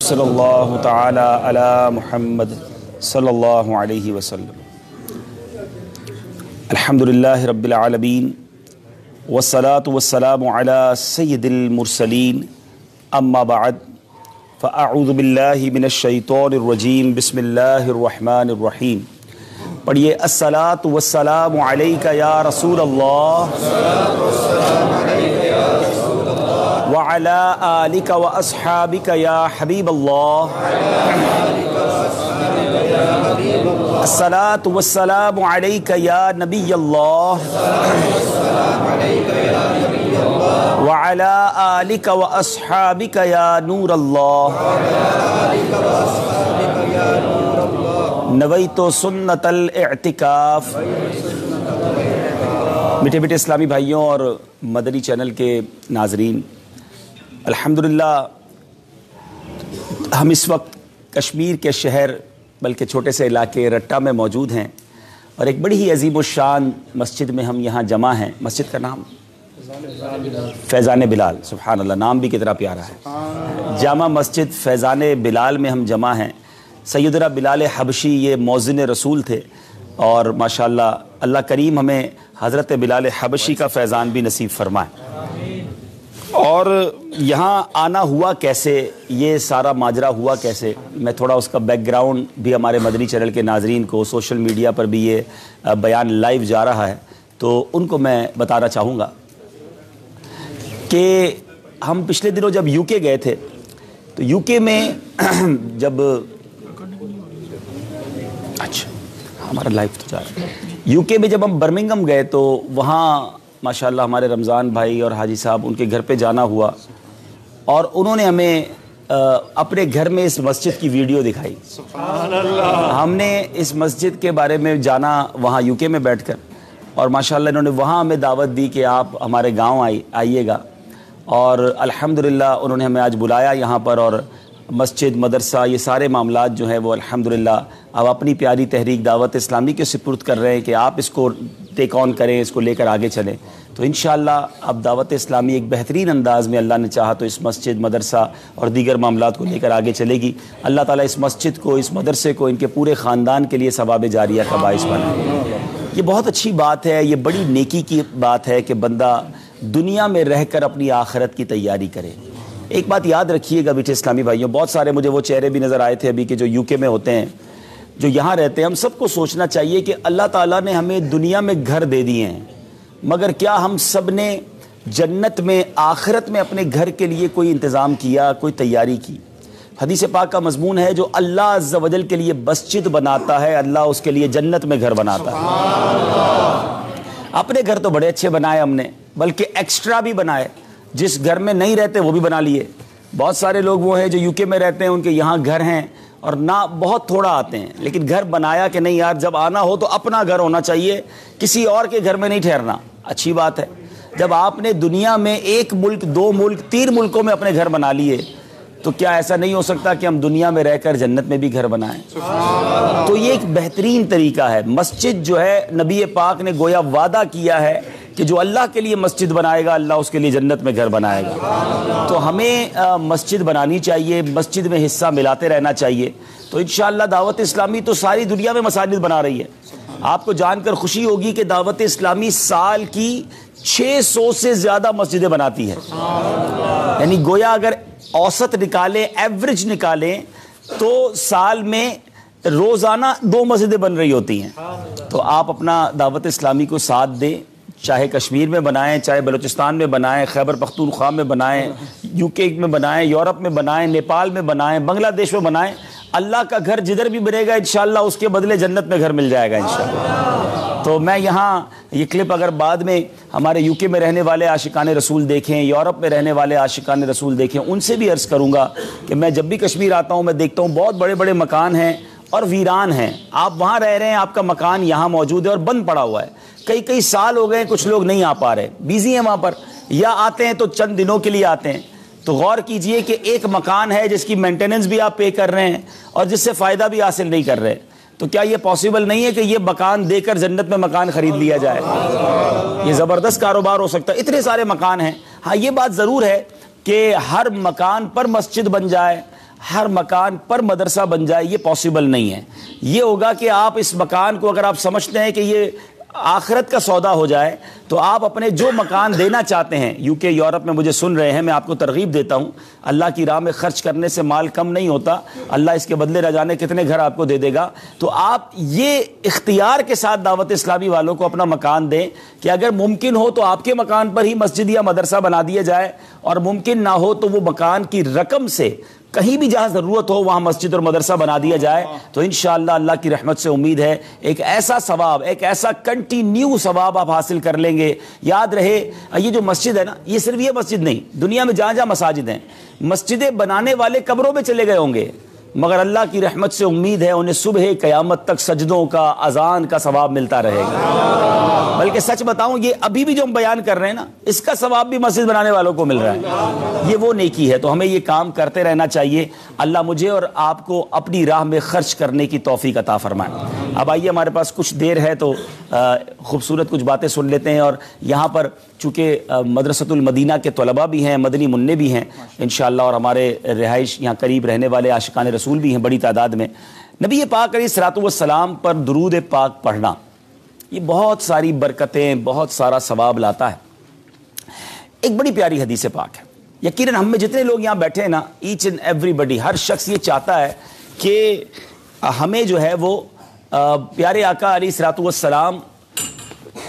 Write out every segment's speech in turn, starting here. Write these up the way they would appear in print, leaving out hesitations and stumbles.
صلی اللہ تعالی علی محمد صلی اللہ علیہ وسلم۔ الحمدللہ رب العالمین والصلاة والسلام علی سید المرسلین، اما بعد فاعوذ باللہ من الشیطان الرجیم، بسم اللہ الرحمن الرحیم۔ پڑھیے الصلاة والسلام علیک یا رسول اللہ وعلى آلك وأصحابك يا حبيب الله، الصلاة والسلام عليك يا نبي الله وعلى آلك وأصحابك يا نور الله، نويت سنة الاعتكاف۔ میٹھے میٹھے اسلامی بھائیوں اور مدنی چینل کے ناظرین، الحمدللہ ہم اس وقت کشمیر کے شہر بلکہ چھوٹے سے علاقے رٹا میں موجود ہیں، اور ایک بڑی ہی عظیم الشان مسجد میں ہم یہاں جمع ہیں۔ مسجد کا نام فیضان بلال، سبحان اللہ، نام بھی کتنا پیارا ہے۔ جامع مسجد فیضان بلال میں ہم جمع ہیں۔ سیدنا بلال حبشی یہ مؤذن رسول تھے، اور ماشاءاللہ اللہ کریم ہمیں حضرت بلال حبشی کا فیضان بھی نصیب فرمائے۔ اور یہاں آنا ہوا کیسے، یہ سارا ماجرا ہوا کیسے، میں تھوڑا اس کا بیک گراؤنڈ بھی ہمارے مدنی چینل کے ناظرین کو، سوشل میڈیا پر بھی یہ بیان لائیو جا رہا ہے، تو ان کو میں بتانا چاہوں گا کہ ہم پچھلے دنوں جب یو کے گئے تھے، تو یو کے میں جب اچھا ہمارا لائیو تو جا رہا ہے، یو کے میں جب ہم برمنگھم گئے تو وہاں ماشاءاللہ ہمارے رمضان بھائی اور حاجی صاحب، ان کے گھر پہ جانا ہوا، اور انہوں نے ہمیں اپنے گھر میں اس مسجد کی ویڈیو دکھائی۔ سبحان اللہ۔ ہم نے اس مسجد کے بارے میں جانا وہاں یو کے میں بیٹھ کر، اور ماشاءاللہ انہوں نے وہاں ہمیں دعوت دی کہ آپ ہمارے گاؤں آئیے گا، اور الحمدللہ انہوں نے ہمیں آج بلایا یہاں پر، اور مسجد، مدرسہ، یہ سارے معاملات جو ہیں وہ الحمدللہ اب اپنی پیاری تحریک دعوت اسلامی کے سپرد کر رہے ہیں کہ آپ اس کو ٹیک آن کریں، اس کو لے کر آگے چلیں۔ تو انشاءاللہ اب دعوت اسلامی ایک بہترین انداز میں اللہ نے چاہا تو اس مسجد، مدرسہ اور دیگر معاملات کو لے کر آگے چلے گی۔ اللہ تعالیٰ اس مسجد کو، اس مدرسے کو، ان کے پورے خاندان کے لیے ثواب جاریہ کا باعث بنائے۔ یہ بہت اچھی بات ہے، یہ بڑی نیکی کی بات ہے کہ بندہ دنیا میں رہ کر اپنی آخرت کی تیاری کرے۔ ایک بات یاد رکھیے گا بیٹے اسلامی بھائیوں، بہت سارے مجھے وہ چہرے بھی نظر آئے تھے ابھی کہ جو یو کے میں ہوتے ہیں، جو یہاں رہتے ہیں۔ ہم سب کو سوچنا چاہیے کہ اللہ تعالیٰ نے ہمیں دنیا میں گھر دے دیے ہیں، مگر کیا ہم سب نے جنت میں، آخرت میں اپنے گھر کے لیے کوئی انتظام کیا، کوئی تیاری کی؟ حدیث پاک کا مضمون ہے جو اللہ عز و جل کے لیے مسجد بناتا ہے، اللہ اس کے لیے جنت میں گھر بناتا ہے۔ اپنے گھر تو بڑے اچھے بنائے ہم نے، بلکہ ایکسٹرا بھی بنائے، جس گھر میں نہیں رہتے وہ بھی بنا لیے۔ بہت سارے لوگ وہ ہیں جو یو کے میں رہتے ہیں، ان کے یہاں گھر ہیں اور نہ بہت تھوڑا آتے ہیں، لیکن گھر بنایا کہ نہیں یار جب آنا ہو تو اپنا گھر ہونا چاہیے، کسی اور کے گھر میں نہیں ٹھہرنا۔ اچھی بات ہے، جب آپ نے دنیا میں 1 ملک، 2 ملک، 3 ملکوں میں اپنے گھر بنا لیے، تو کیا ایسا نہیں ہو سکتا کہ ہم دنیا میں رہ کر جنت میں بھی گھر بنائیں؟ تو یہ ایک بہترین طریقہ ہے۔ مسجد جو ہے، نبی پاک نے گویا وعدہ کیا ہے کہ جو اللہ کے لیے مسجد بنائے گا، اللہ اس کے لیے جنت میں گھر بنائے گا۔ تو ہمیں مسجد بنانی چاہیے، مسجد میں حصہ ملاتے رہنا چاہیے۔ تو انشاءاللہ دعوت اسلامی تو ساری دنیا میں مساجد بنا رہی ہے۔ آپ کو جان کر خوشی ہوگی کہ دعوت اسلامی سال کی 600 سے زیادہ مسجدیں بناتی ہے، یعنی گویا اگر اوسط نکالیں، ایوریج نکالیں، تو سال میں روزانہ 2 مسجدیں بن رہی ہوتی ہیں۔ تو آپ اپنا دعوت اسلامی کو ساتھ دیں، چاہے کشمیر میں بنائیں، چاہے بلوچستان میں بنائیں، خیبر پختونخوا میں بنائیں، یو کے میں بنائیں، یورپ میں بنائیں، نیپال میں بنائیں، بنگلہ دیش میں بنائیں۔ اللہ کا گھر جدھر بھی بنے گا انشاءاللہ اس کے بدلے جنت میں گھر مل جائے گا انشاءاللہ۔ تو میں یہاں یہ کلپ اگر بعد میں ہمارے یو کے میں رہنے والے عاشقان رسول دیکھیں، یورپ میں رہنے والے عاشقان رسول دیکھیں، ان سے بھی عرض کروں گا کہ میں جب بھی کشمیر آتا ہوں میں دیکھتا ہوں بہت بڑے بڑے مکان ہیں اور ویران ہیں۔ آپ وہاں رہ رہے ہیں، آپ کا مکان یہاں موجود ہے اور بند پڑا ہوا ہے، کئی سال ہو گئے، کچھ لوگ نہیں آ پا رہے، بیزی ہیں وہاں پر، یا آتے ہیں تو چند دنوں کے لیے آتے ہیں۔ تو غور کیجئے کہ ایک مکان ہے جس کی مینٹیننس بھی آپ پے کر رہے ہیں اور جس سے فائدہ بھی حاصل نہیں کر رہے، تو کیا یہ پاسبل نہیں ہے کہ یہ مکان دے کر جنت میں مکان خرید لیا جائے؟ یہ زبردست کاروبار ہو سکتا ہے، اتنے سارے مکان ہیں۔ ہاں یہ بات ضرور ہے کہ ہر مکان پر مسجد بن جائے، ہر مکان پر مدرسہ بن جائے یہ پاسبل نہیں ہے. یہ ہوگا کہ آپ اس مکان کو اگر آپ سمجھتے ہیں کہ یہ آخرت کا سودا ہو جائے تو آپ اپنے جو مکان دینا چاہتے ہیں, یو کے یورپ میں مجھے سن رہے ہیں, میں آپ کو ترغیب دیتا ہوں, اللہ کی راہ میں خرچ کرنے سے مال کم نہیں ہوتا, اللہ اس کے بدلے نہ جانے کتنے گھر آپ کو دے دے گا. تو آپ یہ اختیار کے ساتھ دعوت اسلامی والوں کو اپنا مکان دیں کہ اگر ممکن ہو تو آپ کے مکان پر ہی مسجد یا مدرسہ بنا دیا جائے, اور ممکن نہ ہو تو وہ مکان کی رقم سے کہیں بھی جہاں ضرورت ہو وہاں مسجد اور مدرسہ بنا دیا جائے. تو انشاءاللہ اللہ کی رحمت سے امید ہے ایک ایسا ثواب, ایک ایسا کنٹینیو ثواب آپ حاصل کر لیں گے. یاد رہے یہ جو مسجد ہے نا, یہ صرف یہ مسجد نہیں, دنیا میں جہاں جہاں مساجد ہیں, مسجدیں بنانے والے قبروں میں چلے گئے ہوں گے, مگر اللہ کی رحمت سے امید ہے انہیں صبح قیامت تک سجدوں کا, اذان کا ثواب ملتا رہے گا. بلکہ سچ بتاؤں یہ ابھی بھی جو ہم بیان کر رہے ہیں نا, اس کا ثواب بھی مسجد بنانے والوں کو مل رہا ہے. یہ وہ نیکی ہے. تو ہمیں یہ کام کرتے رہنا چاہیے. اللہ مجھے اور آپ کو اپنی راہ میں خرچ کرنے کی توفیق عطا فرمائے. اب آئیے, ہمارے پاس کچھ دیر ہے تو خوبصورت کچھ باتیں سن لیتے ہیں. اور یہاں پر چونکہ مدرسۃ المدینہ کے طلباء بھی ہیں, مدنی منع بھی ہیں انشاءاللہ, اور ہمارے رہائش یہاں قریب رہنے والے عاشقان رسول بھی ہیں بڑی تعداد میں. نبی پاک علیہ الصلوۃ والسلام پر درود پاک پڑھنا یہ بہت ساری برکتیں, بہت سارا ثواب لاتا ہے. ایک بڑی پیاری حدیث پاک ہے. یقیناً ہم میں جتنے لوگ یہاں بیٹھے ہیں نا, ایچ اینڈ ایوری بڈی, ہر شخص یہ چاہتا ہے کہ ہمیں جو ہے وہ پیارے آقا علیہ الصلوۃ والسلام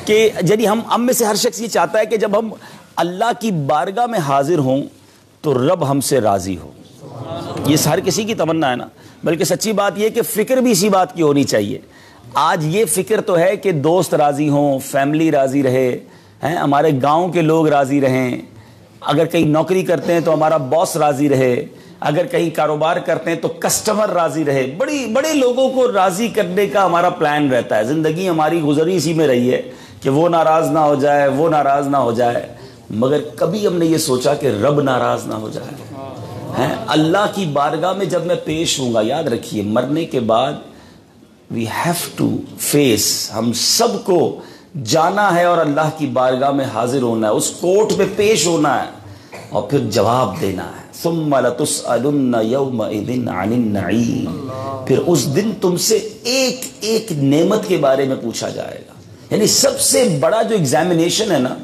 کہ یعنی ہم میں سے ہر شخص یہ چاہتا ہے کہ جب ہم اللہ کی بارگاہ میں حاضر ہوں تو رب ہم سے راضی ہو. یہ ہر کسی کی تمنا ہے نا. بلکہ سچی بات یہ کہ فکر بھی اسی بات کی ہونی چاہیے. آج یہ فکر تو ہے کہ دوست راضی ہوں, فیملی راضی رہے, ہمارے گاؤں کے لوگ راضی رہیں, اگر کہیں نوکری کرتے ہیں تو ہمارا باس راضی رہے, اگر کہیں کاروبار کرتے ہیں تو کسٹمر راضی رہے. بڑے لوگوں کو راضی کرنے کا ہمارا پلان رہتا ہے. زندگی ہماری گزری اسی میں رہی ہے کہ وہ ناراض نہ ہو جائے, وہ ناراض نہ ہو جائے. مگر کبھی ہم نے یہ سوچا کہ رب ناراض نہ ہو جائے. اللہ کی بارگاہ میں جب میں پیش ہوں گا, یاد رکھیے مرنے کے بعد we have to face, ہم سب کو جانا ہے اور اللہ کی بارگاہ میں حاضر ہونا ہے, اس کورٹ میں پیش ہونا ہے اور پھر جواب دینا ہے. ثم لتسألن یومئذ عن النعیم, پھر اس دن تم سے ایک ایک نعمت کے بارے میں پوچھا جائے گا. یعنی سب سے بڑا جو ایگزامینیشن ہے نا,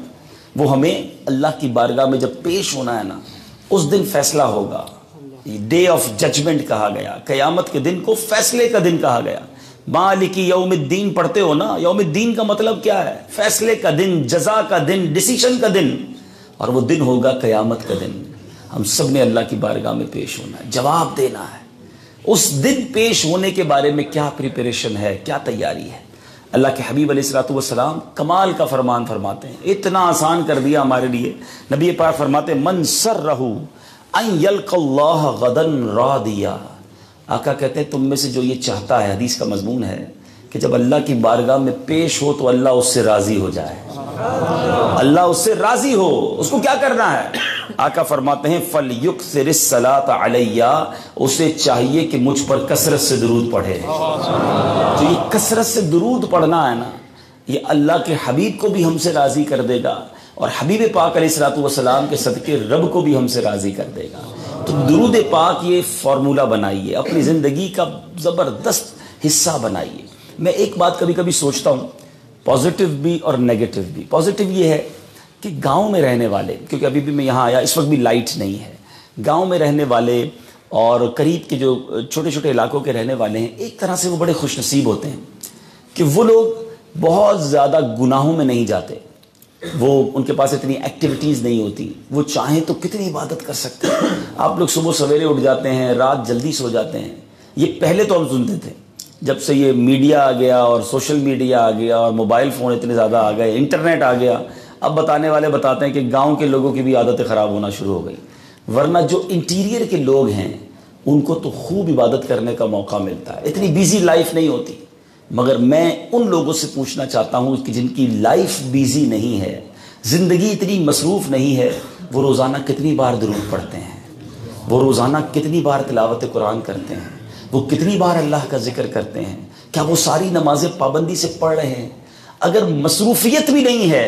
وہ ہمیں اللہ کی بارگاہ میں جب پیش ہونا ہے نا, اس دن فیصلہ ہوگا. ڈے آف ججمنٹ کہا گیا, قیامت کے دن کو فیصلے کا دن کہا گیا. مالک یوم الدین پڑھتے ہو نا, یوم الدین کا مطلب کیا ہے؟ فیصلے کا دن, جزا کا دن, ڈیسیشن کا دن. اور وہ دن ہوگا قیامت کا دن. ہم سب نے اللہ کی بارگاہ میں پیش ہونا ہے, جواب دینا ہے. اس دن پیش ہونے کے بارے میں کیا پریپریشن ہے, کیا تیاری ہے؟ اللہ کے حبیب علیہ الصلوۃ والسلام کمال کا فرمان فرماتے ہیں, اتنا آسان کر دیا ہمارے لیے. نبی پاک فرماتے ہیں من سرہ ان یلقى اللہ غدا راضیا. آقا کہتے ہیں تم میں سے جو یہ چاہتا ہے, حدیث کا مضمون ہے کہ جب اللہ کی بارگاہ میں پیش ہو تو اللہ اس سے راضی ہو جائے, اللہ اس سے راضی ہو. اس کو کیا کرنا ہے؟ آقا فرماتے ہیں فَلْيُكْثِرِ الصَّلَاةَ عَلَيَّ, اسے چاہیے کہ مجھ پر کثرت سے درود پڑھے. تو یہ کثرت سے درود پڑھنا ہے نا, یہ اللہ کے حبیب کو بھی ہم سے راضی کر دے گا, اور حبیب پاک علیہ الصلوۃ والسلام کے صدقے رب کو بھی ہم سے راضی کر دے گا. تو درود پاک یہ فارمولہ بنائیے, اپنی زندگی کا زبردست حصہ بنائیے. میں ایک بات کبھی کبھی سوچتا ہوں, پازیٹیو بھی اور نیگیٹو بھی. پازیٹیو یہ ہے کہ گاؤں میں رہنے والے, کیونکہ ابھی بھی میں یہاں آیا, اس وقت بھی لائٹ نہیں ہے, گاؤں میں رہنے والے اور قریب کے جو چھوٹے چھوٹے علاقوں کے رہنے والے ہیں, ایک طرح سے وہ بڑے خوش نصیب ہوتے ہیں کہ وہ لوگ بہت زیادہ گناہوں میں نہیں جاتے. وہ ان کے پاس اتنی ایکٹیویٹیز نہیں ہوتی, وہ چاہیں تو کتنی عبادت کر سکتے ہیں. آپ لوگ صبح سویرے اٹھ جاتے ہیں, رات جلدی سو جاتے ہیں. یہ پہلے تو ہم سنتے تھے, جب سے یہ میڈیا آ گیا اور سوشل میڈیا آ گیا اور موبائل فون اتنے زیادہ آ گئے, انٹرنیٹ آ گیا, اب بتانے والے بتاتے ہیں کہ گاؤں کے لوگوں کی بھی عادتیں خراب ہونا شروع ہو گئی. ورنہ جو انٹیریئر کے لوگ ہیں ان کو تو خوب عبادت کرنے کا موقع ملتا ہے, اتنی بیزی لائف نہیں ہوتی. مگر میں ان لوگوں سے پوچھنا چاہتا ہوں کہ جن کی لائف بیزی نہیں ہے, زندگی اتنی مصروف نہیں ہے, وہ روزانہ کتنی بار درود پڑھتے ہیں, وہ روزانہ کتنی بار تلاوت قرآن کرتے ہیں, وہ کتنی بار اللہ کا ذکر کرتے ہیں, کیا وہ ساری نمازیں پابندی سے پڑھ رہے ہیں؟ اگر مصروفیت بھی نہیں ہے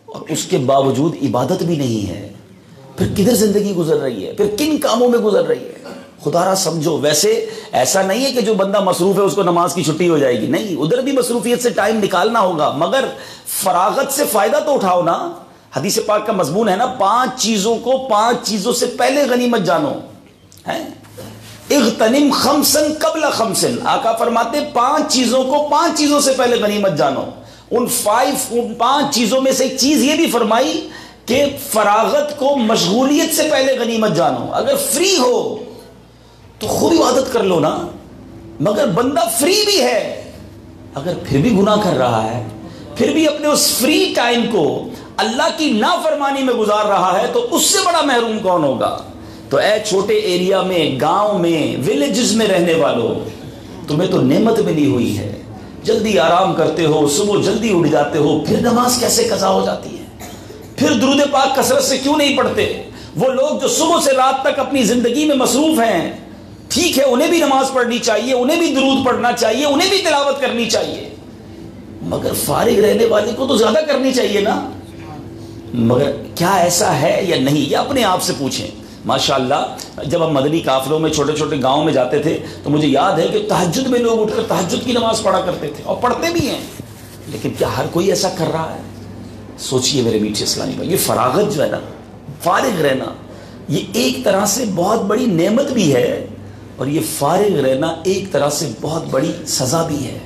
اور اس کے باوجود عبادت بھی نہیں ہے, پھر کدھر زندگی گزر رہی ہے, پھر کن کاموں میں گزر رہی ہے؟ خدا را سمجھو. ویسے ایسا نہیں ہے کہ جو بندہ مصروف ہے اس کو نماز کی چھٹی ہو جائے گی, نہیں, ادھر بھی مصروفیت سے ٹائم نکالنا ہوگا, مگر فراغت سے فائدہ تو اٹھاؤ نا. حدیث پاک کا مضمون ہے نا, 5 چیزوں کو 5 چیزوں سے پہلے غنیمت جانو. اغتنم خمسن قبل خمسن, آقا فرماتے 5 چیزوں کو 5 چیزوں سے پہلے غنیمت جانو. ان 5 چیزوں میں سے ایک چیز یہ بھی فرمائی کہ فراغت کو مشغولیت سے پہلے غنیمت جانو. اگر فری ہو تو خوب عبادت کر لو نا, مگر بندہ فری بھی ہے اگر پھر بھی گناہ کر رہا ہے, پھر بھی اپنے اس فری ٹائم کو اللہ کی نافرمانی میں گزار رہا ہے, تو اس سے بڑا محروم کون ہوگا. تو اے چھوٹے ایریا میں, گاؤں میں, ولیجز میں رہنے والوں, تمہیں تو نعمت ملی ہوئی ہے, جلدی آرام کرتے ہو, صبح جلدی اٹھ جاتے ہو, پھر نماز کیسے قضا ہو جاتی ہے؟ پھر درود پاک کثرت سے کیوں نہیں پڑھتے؟ وہ لوگ جو صبح سے رات تک اپنی زندگی میں مصروف ہیں, ٹھیک ہے انہیں بھی نماز پڑھنی چاہیے, انہیں بھی درود پڑھنا چاہیے, انہیں بھی تلاوت کرنی چاہیے, مگر فارغ رہنے والے کو تو زیادہ کرنی چاہیے نا. مگر کیا ایسا ہے یا نہیں, یہ اپنے آپ سے پوچھیں. ماشاءاللہ جب ہم مدنی قافلوں میں چھوٹے چھوٹے گاؤں میں جاتے تھے تو مجھے یاد ہے کہ تہجد میں لوگ اٹھ کر تہجد کی نماز پڑھا کرتے تھے, اور پڑھتے بھی ہیں, لیکن کیا ہر کوئی ایسا کر رہا ہے؟ سوچئے میرے میٹھے اسلامی بھائی, یہ فراغت جو ہے نا, فارغ رہنا, یہ ایک طرح سے بہت بڑی نعمت بھی ہے, اور یہ فارغ رہنا ایک طرح سے بہت بڑی سزا بھی ہے.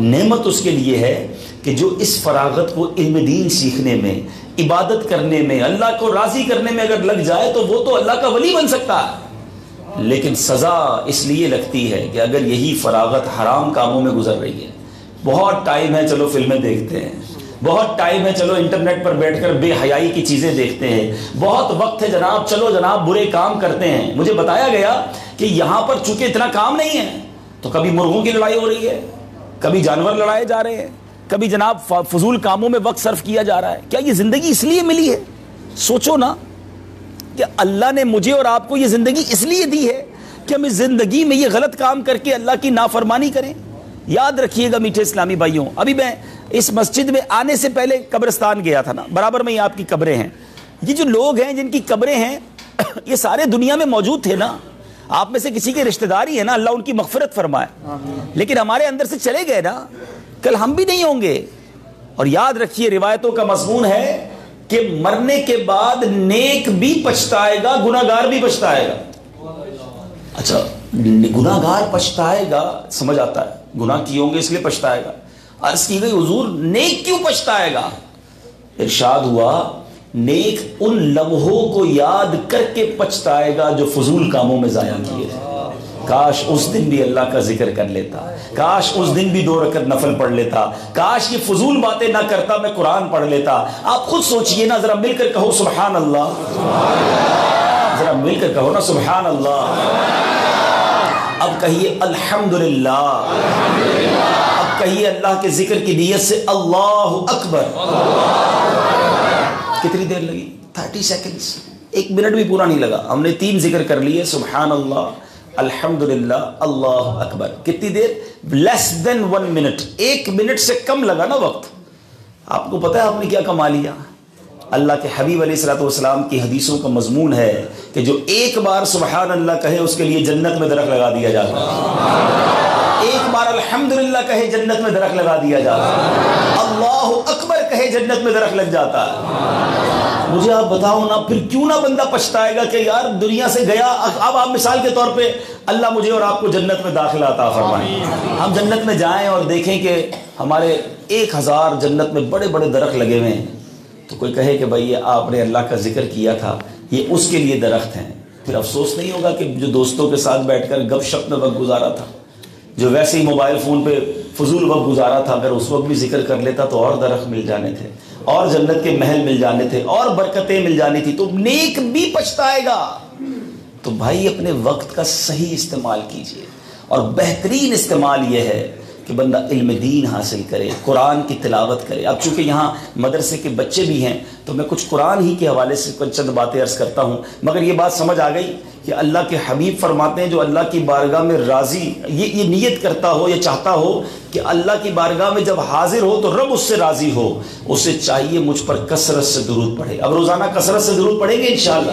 نعمت اس کے لیے ہے کہ جو اس فراغت کو علم دین سیکھنے میں, عبادت کرنے میں, اللہ کو راضی کرنے میں اگر لگ جائے تو وہ تو اللہ کا ولی بن سکتا ہے. لیکن سزا اس لیے لگتی ہے کہ اگر یہی فراغت حرام کاموں میں گزر رہی ہے, بہت ٹائم ہے چلو فلمیں دیکھتے ہیں, بہت ٹائم ہے چلو انٹرنیٹ پر بیٹھ کر بے حیائی کی چیزیں دیکھتے ہیں, بہت وقت ہے جناب چلو جناب برے کام کرتے ہیں. مجھے بتایا گیا کہ یہاں پر چونکہ اتنا کام نہیں ہے تو کبھی مرغوں کی لڑائی ہو رہی ہے, کبھی جانور لڑائے جا رہے ہیں, کبھی جناب فضول کاموں میں وقت صرف کیا جا رہا ہے. کیا یہ زندگی اس لیے ملی ہے؟ سوچو نا کہ اللہ نے مجھے اور آپ کو یہ زندگی اس لیے دی ہے کہ ہم اس زندگی میں یہ غلط کام کر کے اللہ کی نافرمانی کریں. یاد رکھیے گا میٹھے اسلامی بھائیوں, ابھی میں اس مسجد میں آنے سے پہلے قبرستان گیا تھا نا, برابر میں یہ آپ کی قبریں ہیں. یہ جو لوگ ہیں جن کی قبریں ہیں یہ سارے دنیا میں موجود تھے نا, آپ میں سے کسی کے رشتہ دار ہی ہے نا, اللہ ان کی مغفرت فرمائے, لیکن ہمارے اندر سے چلے گئے نا, کل ہم بھی نہیں ہوں گے. اور یاد رکھیے روایتوں کا مضمون ہے کہ مرنے کے بعد نیک بھی پچھتائے گا, گناہگار بھی پچھتائے گا. اچھا گناہگار پچھتائے گا, سمجھ آتا ہے, گناہ کیے ہوں گے اس لیے پچھتائے گا. عرض کی گئی حضور نیک کیوں پچھتائے گا؟ ارشاد ہوا نیک ان لمحوں کو یاد کر کے پچھتائے گا جو فضول کاموں میں ضائع کیے تھے. کاش اس دن بھی اللہ کا ذکر کر لیتا, کاش اس دن بھی 2 رکعت نفل پڑھ لیتا, کاش یہ فضول باتیں نہ کرتا, میں قرآن پڑھ لیتا. آپ خود سوچئے نا, ذرا مل کر کہو سبحان اللہ, ذرا مل کر کہو نا سبحان اللہ. اب کہیے الحمدللہ, اب کہیے اللہ کے ذکر کی نیت سے اللہ اکبر. کتنی دیر لگی؟ 30 سیکنڈز, 1 منٹ بھی پورا نہیں لگا. ہم نے 3 ذکر کر لیے, سبحان اللہ, الحمدللہ, اللہ اکبر. کتنی دیر؟ لیس دین 1 منٹ, 1 منٹ سے کم لگا نا وقت. آپ کو پتا ہے آپ نے کیا کما لیا؟ اللہ کے حبیب علیہ الصلوۃ والسلام کی حدیثوں کا مضمون ہے کہ جو ایک بار سبحان اللہ کہے اس کے لیے جنت میں درخت لگا دیا جاتا ہے. ایک بار الحمدللہ کہے جنت میں درخت لگا دیا جاتا ہے. اللہ اکبر کہے جنت میں درخت لگ جاتا ہے. مجھے آپ بتاؤ نا, پھر کیوں نہ بندہ پچھتائے گا کہ یار دنیا سے گیا. اب آپ مثال کے طور پہ اللہ مجھے اور آپ کو جنت میں داخلہ عطا فرمائے, ہم جنت میں جائیں اور دیکھیں کہ ہمارے 1000 جنت میں بڑے بڑے درخت لگے ہوئے ہیں, تو کوئی کہے کہ بھائی آپ نے اللہ کا ذکر کیا تھا, یہ اس کے لیے درخت ہیں. پھر افسوس نہیں ہوگا کہ جو دوستوں کے ساتھ بیٹھ کر گپ شپ میں وقت گزارا تھا, جو ویسے ہی موبائل فون پہ فضول وقت گزارا تھا, اگر اس وقت بھی ذکر کر لیتا تو اور درخت مل جانے تھے, اور جنت کے محل مل جانے تھے, اور برکتیں مل جانی تھی. تو نیک بھی پچھتائے گا. تو بھائی اپنے وقت کا صحیح استعمال کیجئے, اور بہترین استعمال یہ ہے کہ بندہ علم دین حاصل کرے, قرآن کی تلاوت کرے. اب چونکہ یہاں مدرسے کے بچے بھی ہیں تو میں کچھ قرآن ہی کے حوالے سے کچھ چند باتیں عرض کرتا ہوں, مگر یہ بات سمجھ آ گئی کہ اللہ کے حبیب فرماتے ہیں جو اللہ کی بارگاہ میں راضی, یہ نیت کرتا ہو یا چاہتا ہو کہ اللہ کی بارگاہ میں جب حاضر ہو تو رب اس سے راضی ہو, اسے چاہیے مجھ پر کثرت سے درود پڑھے. اب روزانہ کثرت سے درود پڑھیں گے انشاءاللہ.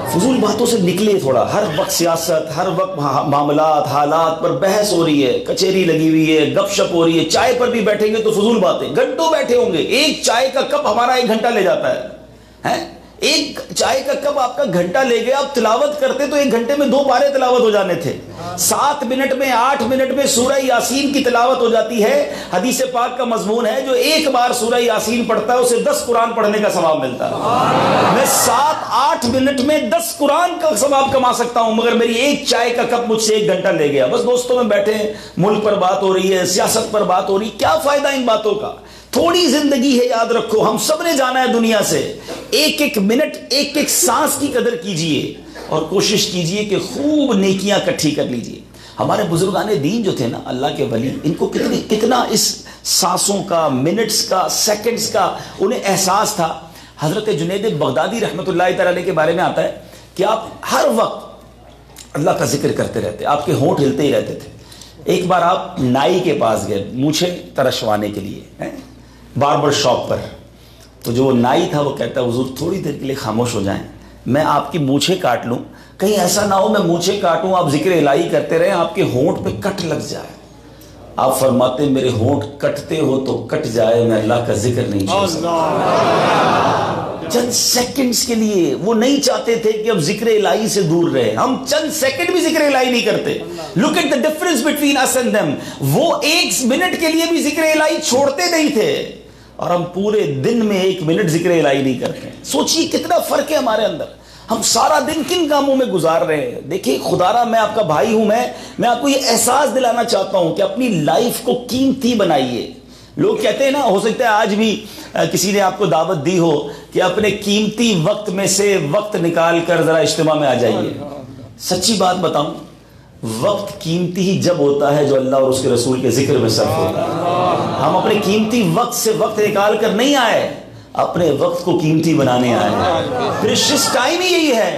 فضول باتوں سے نکلے تھوڑا. ہر وقت سیاست، ہر وقت معاملات، حالات پر بحث ہو رہی ہے، کچہری لگی ہوئی ہے، گپ شپ ہو رہی ہے. چائے پر بھی بیٹھیں گے تو فضول باتیں، گھنٹوں بیٹھے ہوں گے. ایک چائے کا کپ ہمارا 1 گھنٹہ لے جاتا ہے. ایک چائے کا کپ آپ کا گھنٹہ لے گیا. آپ تلاوت کرتے تو 1 گھنٹے میں 2 پارے تلاوت ہو جانے تھے. 7 منٹ میں 8 منٹ میں سورہ یاسین کی تلاوت ہو جاتی ہے. حدیث پاک کا مضمون ہے جو ایک بار سورہ یاسین پڑھتا ہے اسے 10 قرآن پڑھنے کا ثواب ملتا ہے. میں 7-8 منٹ میں 10 قرآن کا ثواب کما سکتا ہوں، مگر میری ایک چائے کا کپ مجھ سے 1 گھنٹہ لے گیا. بس دوستوں میں بیٹھے ہیں، ملک پر بات ہو رہی ہے، سیاست پر بات ہو رہی. کیا فائدہ ان باتوں کا؟ تھوڑی زندگی ہے، یاد رکھو ہم سب نے جانا ہے دنیا سے. ایک ایک منٹ، ایک ایک سانس کی قدر کیجئے اور کوشش کیجئے کہ خوب نیکیاں اکٹھی کر لیجئے. ہمارے بزرگان دین جو تھے نا، اللہ کے ولی، ان کو کتنا اس سانسوں کا، منٹس کا، سیکنڈز کا انہیں احساس تھا. حضرت جنید بغدادی رحمۃ اللہ تعالی علیہ کے بارے میں آتا ہے کہ آپ ہر وقت اللہ کا ذکر کرتے رہتے، آپ کے ہونٹ ہلتے ہی رہتے تھے. ایک بار آپ نائی کے پاس گئے مونچھیں ترشوانے کے لیے، باربر شاپ پر. تو جو نائی تھا وہ کہتا ہے حضور تھوڑی دیر کے لیے خاموش ہو جائیں، میں آپ کی مونچھیں کاٹ لوں. کہیں ایسا نہ ہو میں مونچھیں کاٹوں آپ ذکر الہی کرتے رہیں، آپ کے ہونٹ پہ کٹ لگ جائے. آپ فرماتے میرے ہونٹ کٹتے ہو تو کٹ جائے، میں اللہ کا ذکر نہیں چھوڑ سکتا. چند سیکنڈز کے لیے وہ نہیں چاہتے تھے کہ اب ذکر الہی سے دور رہے. ہم چند سیکنڈ بھی ذکر الہی نہیں کرتے. Look at the difference between us and them. وہ 1 منٹ کے لیے بھی ذکر الہی چھوڑتے نہیں تھے اور ہم پورے دن میں 1 منٹ ذکر الہی نہیں کرتے. سوچئے کتنا فرق ہے ہمارے اندر. ہم سارا دن کن کاموں میں گزار رہے ہیں. دیکھیں خدا را میں آپ کا بھائی ہوں، میں آپ کو یہ احساس دلانا چاہتا ہوں کہ اپنی لائف کو قیمتی بنائیے. لوگ کہتے ہیں نا، ہو سکتا ہے آج بھی کسی نے آپ کو دعوت دی ہو کہ اپنے قیمتی وقت میں سے وقت نکال کر ذرا اجتماع میں آ جائیے. سچی بات بتاؤں، وقت قیمتی ہی جب ہوتا ہے جو اللہ اور اس کے رسول کے ذکر میں صرف ہوتا ہے. ہم اپنے قیمتی وقت سے وقت نکال کر نہیں آئے، اپنے وقت کو قیمتی بنانے آئے ہیں. پریشیس ٹائم ہی یہی ہے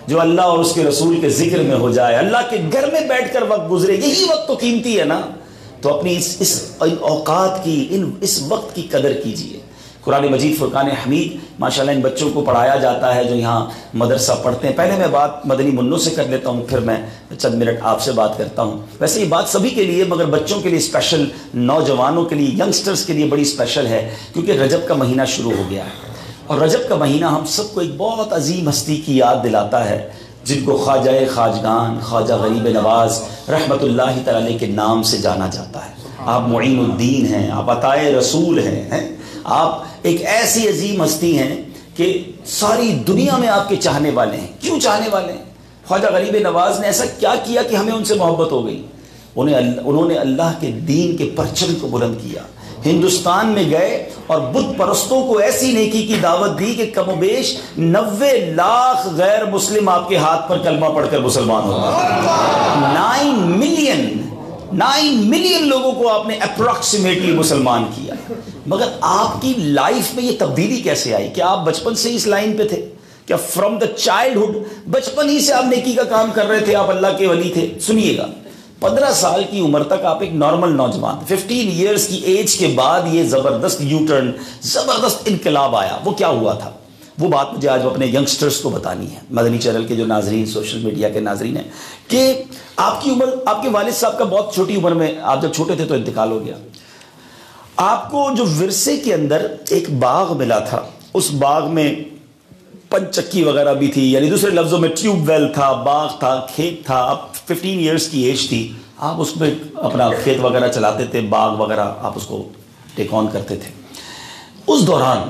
جو اللہ اور اس کے رسول کے ذکر میں ہو جائے، اللہ کے گھر میں بیٹھ کر وقت گزرے. یہی وقت تو قیمتی ہے نا. تو اپنی اس اوقات کی، اس وقت کی قدر کیجئے. قرآن مجید فرقان حمید ماشاءاللہ ان بچوں کو پڑھایا جاتا ہے جو یہاں مدرسہ پڑھتے ہیں. پہلے میں بات مدنی منوں سے کر لیتا ہوں، پھر میں چند منٹ آپ سے بات کرتا ہوں. ویسے یہ بات سبھی کے لیے، مگر بچوں کے لیے اسپیشل، نوجوانوں کے لیے، ینگسٹرز کے لیے بڑی اسپیشل ہے کیونکہ رجب کا مہینہ شروع ہو گیا ہے. اور رجب کا مہینہ ہم سب کو ایک بہت عظیم ہستی کی یاد دلاتا ہے جن کو خواجہ خواجگان، خواجہ غریب نواز رحمت اللہ تعالی کے نام سے جانا جاتا ہے. آپ معین الدین ہیں، آپ عطائے رسول ہیں، آپ ایک ایسی عظیم ہستی ہیں کہ ساری دنیا میں آپ کے چاہنے والے ہیں. کیوں چاہنے والے ہیں؟ خواجہ غریب نواز نے ایسا کیا کیا کہ ہمیں ان سے محبت ہو گئی؟ انہوں نے اللہ کے دین کے پرچم کو بلند کیا. ہندوستان میں گئے اور بت پرستوں کو ایسی نیکی کی دعوت دی کہ کم و بیش 90 لاکھ غیر مسلم آپ کے ہاتھ پر کلمہ پڑھ کر مسلمان ہو گئے. 9 ملین لوگوں کو آپ نے اپروکسیمیٹلی مسلمان کیا. مگر آپ کی لائف میں یہ تبدیلی کیسے آئی؟ کہ آپ بچپن سے اس لائن پہ تھے؟ کیا فرام دا چائلڈہڈ، بچپن ہی سے آپ نیکی کا کام کر رہے تھے؟ آپ اللہ کے ولی تھے؟ سنیے گا، 15 سال کی عمر تک آپ ایک نارمل نوجوان، 15 ایئرز کی ایج کے بعد یہ زبردست یو ٹرن، زبردست انقلاب آیا. وہ کیا ہوا تھا؟ وہ بات مجھے آج اپنے ینگسٹرز کو بتانی ہے، مدنی چینل کے جو ناظرین، سوشل میڈیا کے ناظرین ہیں، کہ آپ کی عمر، آپ کے والد صاحب کا بہت چھوٹی عمر میں، آپ جب چھوٹے تھے تو انتقال ہو گیا. آپ کو جو ورثے کے اندر ایک باغ ملا تھا، اس باغ میں پنچکی وغیرہ بھی تھی، یعنی دوسرے لفظوں میں ٹیوب ویل تھا، باغ تھا، کھیت تھا. آپ 15 ایئرز کی ایج تھی، آپ اس میں اپنا کھیت وغیرہ چلاتے تھے، باغ وغیرہ آپ اس کو ٹیک آن کرتے تھے. اس دوران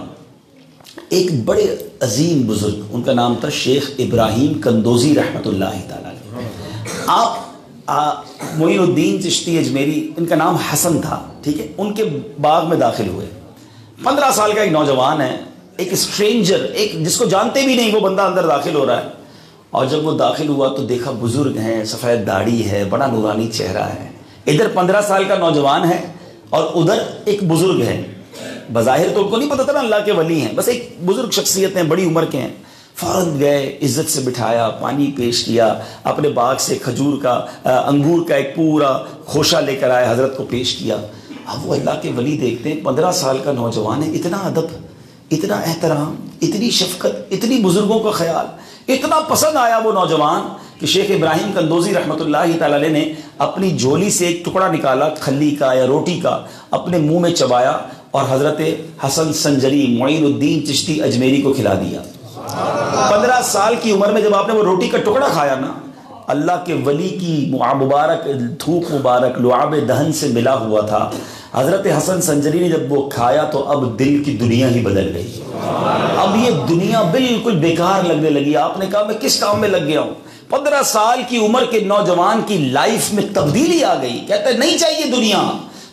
ایک بڑے عظیم بزرگ، ان کا نام تھا شیخ ابراہیم کندوزی رحمۃ اللہ تعالی علیہ. آپ معین الدین چشتی اجمیری، ان کا نام حسن تھا، ٹھیک ہے، ان کے باغ میں داخل ہوئے. 15 سال کا ایک نوجوان ہے، ایک اسٹرینجر، ایک جس کو جانتے بھی نہیں وہ بندہ اندر داخل ہو رہا ہے. اور جب وہ داخل ہوا تو دیکھا بزرگ ہیں، سفید داڑھی ہے، بڑا نورانی چہرہ ہے. ادھر 15 سال کا نوجوان ہے اور ادھر ایک بزرگ ہے. بظاہر تو ان کو نہیں پتا تھا نا اللہ کے ولی ہیں، بس ایک بزرگ شخصیت ہیں، بڑی عمر کے ہیں. فوراً گئے، عزت سے بٹھایا، پانی پیش کیا، اپنے باغ سے کھجور کا، انگور کا ایک پورا خوشہ لے کر آئے، حضرت کو پیش کیا. اب وہ اللہ کے ولی دیکھتے ہیں 15 سال کا نوجوان ہے، اتنا ادب، اتنا احترام، اتنی شفقت، اتنی بزرگوں کا خیال، اتنا پسند آیا وہ نوجوان کہ شیخ ابراہیم قندوزی رحمۃ اللہ تعالی علیہ نے اپنی جھولی سے ایک ٹکڑا نکالا کھلی کا یا روٹی کا، اپنے منہ میں چبایا اور حضرت حسن سنجری معین الدین چشتی اجمیری کو کھلا دیا۔ 15 سال کی عمر میں جب آپ نے وہ روٹی کا ٹکڑا کھایا نا، اللہ کے ولی کی مبارک تھوک مبارک لعاب دہن سے ملا ہوا تھا، حضرت حسن سنجری نے جب وہ کھایا تو اب دل کی دنیا ہی بدل گئی۔ اب یہ دنیا بالکل بیکار لگنے لگی۔ آپ نے کہا میں کس کام میں لگ گیا ہوں؟ 15 سال کی عمر کے نوجوان کی لائف میں تبدیلی آ گئی۔ کہتا ہے نہیں چاہیے دنیا۔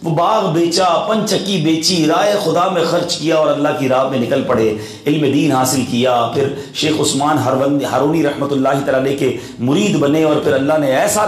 وہ باغ بیچا، پنچکی بیچی، رائے خدا میں خرچ کیا اور اللہ کی راہ میں نکل پڑے، علم دین حاصل کیا۔ پھر شیخ عثمان ہارونی رحمۃ اللہ تعالی کے مرید بنے اور پھر اللہ نے ایسا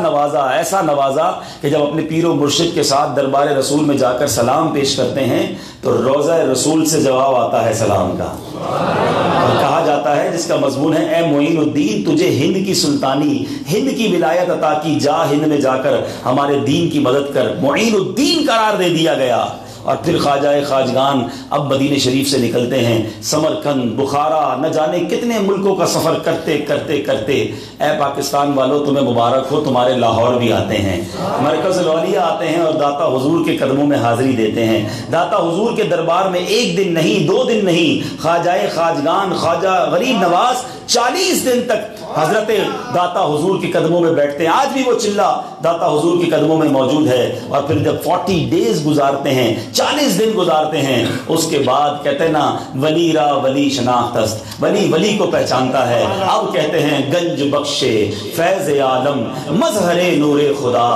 نوازا کہ جب اپنے پیر و مرشد کے ساتھ دربار رسول میں جا کر سلام پیش کرتے ہیں تو روضہ رسول سے جواب آتا ہے سلام کا، اور کہا جاتا ہے جس کا مضمون ہے اے معین الدین تجھے ہند کی سلطانی، ہند کی ولایت عطا کی، جا ہند میں جا کر ہمارے دین کی مدد کر، معین الدین قرار دے دیا گیا۔ اور پھر خواجہ خواجگان اب مدینہ شریف سے نکلتے ہیں، سمرقند، بخارا، نہ جانے کتنے ملکوں کا سفر کرتے کرتے کرتے اے پاکستان والوں تمہیں مبارک ہو، تمہارے لاہور بھی آتے ہیں، مرکز الاولیاء آتے ہیں اور داتا حضور کے قدموں میں حاضری دیتے ہیں۔ داتا حضور کے دربار میں 1 دن نہیں 2 دن نہیں، خواجہ خواجگان خواجہ غریب نواز 40 دن تک حضرت داتا حضور کے قدموں میں بیٹھتے ہیں۔ آج بھی وہ چلہ داتا حضور کے قدموں میں موجود ہے۔ اور پھر جب 40 ڈیز گزارتے ہیں، 40 دن گزارتے ہیں، اس کے بعد کہتے ہیں نا ولی را ولی شناختست، ولی ولی کو پہچانتا ہے۔ اب کہتے ہیں گنج بخشے فیض عالم مظہر نور خدا،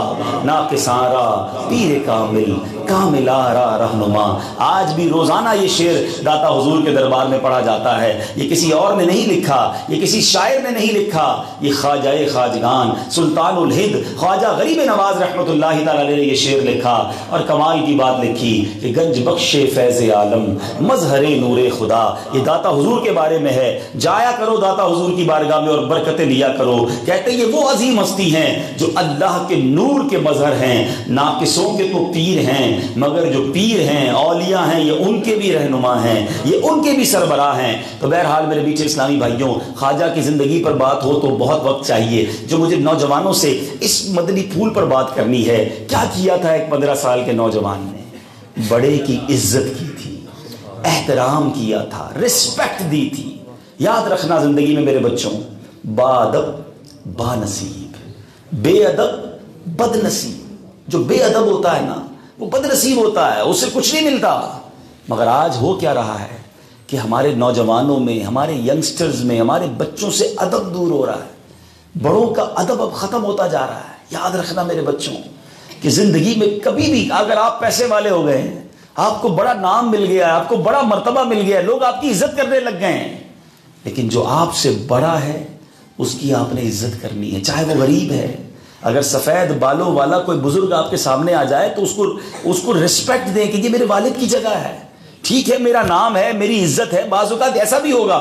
ناقصارا پیر کامل کاملارا رہنما۔ آج بھی روزانہ یہ شعر داتا حضور کے دربار میں پڑھا جاتا ہے۔ یہ کسی اور نے نہیں لکھا، یہ کسی شاعر نے نہیں لکھا، یہ خواجہ خواجگان سلطان الہند خواجہ غریب نواز رحمۃ اللہ تعالی علیہ نے یہ شعر لکھا اور کمال کی بات لکھی کہ گنج بخش فیض عالم مظہر نور خدا۔ یہ داتا حضور کے بارے میں ہے۔ جایا کرو داتا حضور کی بارگاہ میں اور برکتیں لیا کرو۔ کہتے ہیں یہ وہ عظیم ہستی ہیں جو اللہ کے نور کے مظہر ہیں، ناقصوں کے تو پیر ہیں مگر جو پیر ہیں اولیاء ہیں یہ ان کے بھی رہنما ہیں، یہ ان کے بھی سربراہ ہیں۔ تو بہرحال میرے میٹھے اسلامی بھائیوں، خواجہ کی زندگی پر بات ہو تو بہت وقت چاہیے۔ جو مجھے نوجوانوں سے اس مدنی پھول پر بات کرنی ہے، کیا کیا تھا ایک 15 سال کے نوجوان نے؟ بڑے کی عزت کی تھی، احترام کیا تھا، رسپیکٹ دی تھی۔ یاد رکھنا زندگی میں میرے بچوں، با ادب با نصیب، بے ادب بد نصیب۔ جو بے ادب ہوتا ہے نا وہ بد نصیب ہوتا ہے، اسے کچھ نہیں ملتا۔ مگر آج ہو کیا رہا ہے کہ ہمارے نوجوانوں میں، ہمارے ینگسٹرز میں، ہمارے بچوں سے ادب دور ہو رہا ہے۔ بڑوں کا ادب اب ختم ہوتا جا رہا ہے۔ یاد رکھنا میرے بچوں کہ زندگی میں کبھی بھی اگر آپ پیسے والے ہو گئے ہیں، آپ کو بڑا نام مل گیا ہے، آپ کو بڑا مرتبہ مل گیا ہے، لوگ آپ کی عزت کرنے لگ گئے ہیں، لیکن جو آپ سے بڑا ہے اس کی آپ نے عزت کرنی ہے، چاہے وہ غریب ہے۔ اگر سفید بالوں والا کوئی بزرگ آپ کے سامنے آ جائے تو اس کو رسپیکٹ دیں کہ یہ میرے والد کی جگہ ہے، ٹھیک ہے، میرا نام ہے، میری عزت ہے۔ بعض اوقات ایسا بھی ہوگا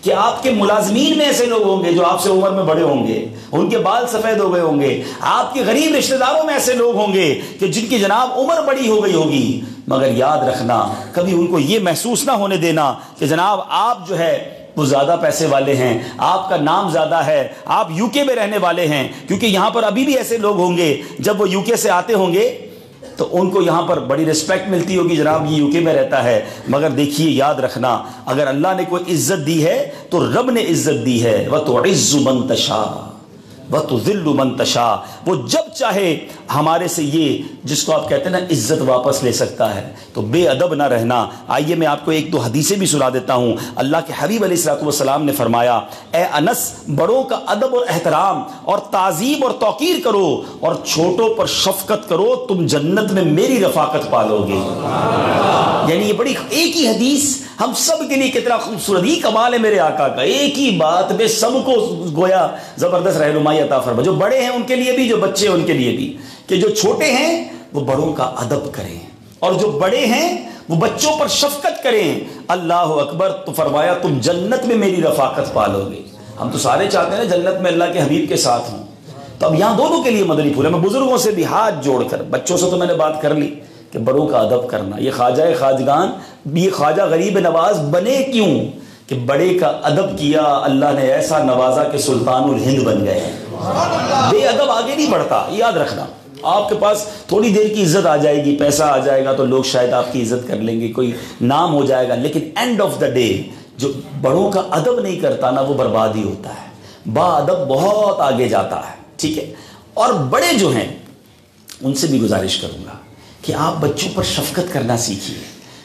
کہ آپ کے ملازمین میں ایسے لوگ ہوں گے جو آپ سے عمر میں بڑے ہوں گے، ان کے بال سفید ہو گئے ہوں گے۔ آپ کے غریب رشتہ داروں میں ایسے لوگ ہوں گے کہ جن کی جناب عمر بڑی ہو گئی ہوگی، مگر یاد رکھنا کبھی ان کو یہ محسوس نہ ہونے دینا کہ جناب آپ جو ہے وہ زیادہ پیسے والے ہیں، آپ کا نام زیادہ ہے، آپ یو کے میں رہنے والے ہیں، کیونکہ یہاں پر ابھی بھی ایسے لوگ ہوں گے جب وہ یو کے سے آتے ہوں گے تو ان کو یہاں پر بڑی رسپیکٹ ملتی ہوگی، جناب یہ یو کے میں رہتا ہے۔ مگر دیکھیے یاد رکھنا اگر اللہ نے کوئی عزت دی ہے تو رب نے عزت دی ہے۔ وَتُعِزُّ مَن تَشَاءُ وَتُذِلُّ مَن تَشَاءُ۔ وہ جب چاہے ہمارے سے یہ جس کو آپ کہتے ہیں نا عزت واپس لے سکتا ہے، تو بے ادب نہ رہنا۔ آئیے میں آپ کو 1-2 حدیثیں بھی سنا دیتا ہوں۔ اللہ کے حبیب علیہ الصلوۃ والسلام نے فرمایا اے انس بڑوں کا ادب اور احترام اور تعظیم اور توقیر کرو اور چھوٹوں پر شفقت کرو، تم جنت میں میری رفاقت پالو گے۔ یعنی یہ بڑی ایک ہی حدیث ہم سب کے لیے کتنا خوبصورت، ہی کمال ہے میرے آقا کا، ایک ہی بات میں سب کو گویا زبردست رہنمائی عطا فرما، جو بڑے ہیں ان کے لیے بھی، جو بچے ہیں ان کے لیے بھی، کہ جو چھوٹے ہیں وہ بڑوں کا ادب کریں اور جو بڑے ہیں وہ بچوں پر شفقت کریں۔ اللہ اکبر، تو فرمایا تم جنت میں میری رفاقت پالو گے۔ ہم تو سارے چاہتے ہیں جنت میں اللہ کے حبیب کے ساتھ ہوں، تو اب یہاں دونوں کے لیے مدنی پھول ہے۔ میں بزرگوں سے بھی ہاتھ جوڑ کر، بچوں سے تو میں نے بات کر لی کہ بڑوں کا ادب کرنا، یہ خواجہ خواجگان، یہ خواجہ غریب نواز بنے کیوں کہ بڑے کا ادب کیا اللہ نے ایسا نوازا کہ سلطان الہند بن گئے. بے ادب آگے نہیں بڑھتا, یاد رکھنا. آپ کے پاس تھوڑی دیر کی عزت آ جائے گی, پیسہ آ جائے گا تو لوگ شاید آپ کی عزت کر لیں گے, کوئی نام ہو جائے گا, لیکن اینڈ آف دا ڈے جو بڑوں کا ادب نہیں کرتا نا وہ برباد ہی ہوتا ہے. با ادب بہت آگے جاتا ہے, ٹھیک ہے. اور بڑے جو ہیں ان سے بھی گزارش کروں گا کہ آپ بچوں پر شفقت کرنا سیکھیے.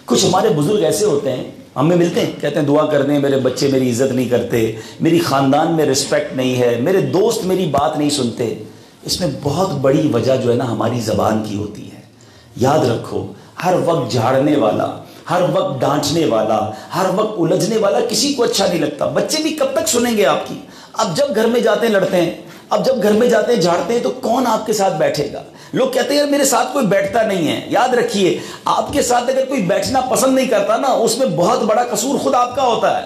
کچھ ہمارے بزرگ ایسے ہوتے ہیں, ہمیں ملتے ہیں, کہتے ہیں دعا کر دیں, میرے بچے میری عزت نہیں کرتے, میری خاندان میں رسپیکٹ نہیں ہے, میرے دوست میری بات نہیں سنتے. اس میں بہت بڑی وجہ جو ہے نا ہماری زبان کی ہوتی ہے. یاد رکھو, ہر وقت جھاڑنے والا, ہر وقت ڈانٹنے والا, ہر وقت الجھنے والا کسی کو اچھا نہیں لگتا. بچے بھی کب تک سنیں گے آپ کی؟ اب جب گھر میں جاتے ہیں لڑتے ہیں, اب جب گھر میں جاتے ہیں جھاڑتے ہیں, تو کون آپ کے ساتھ بیٹھے گا؟ لوگ کہتے ہیں یار میرے ساتھ کوئی بیٹھتا نہیں ہے. یاد رکھیے, آپ کے ساتھ اگر کوئی بیٹھنا پسند نہیں کرتا نا, اس میں بہت بڑا قصور خود آپ کا ہوتا ہے.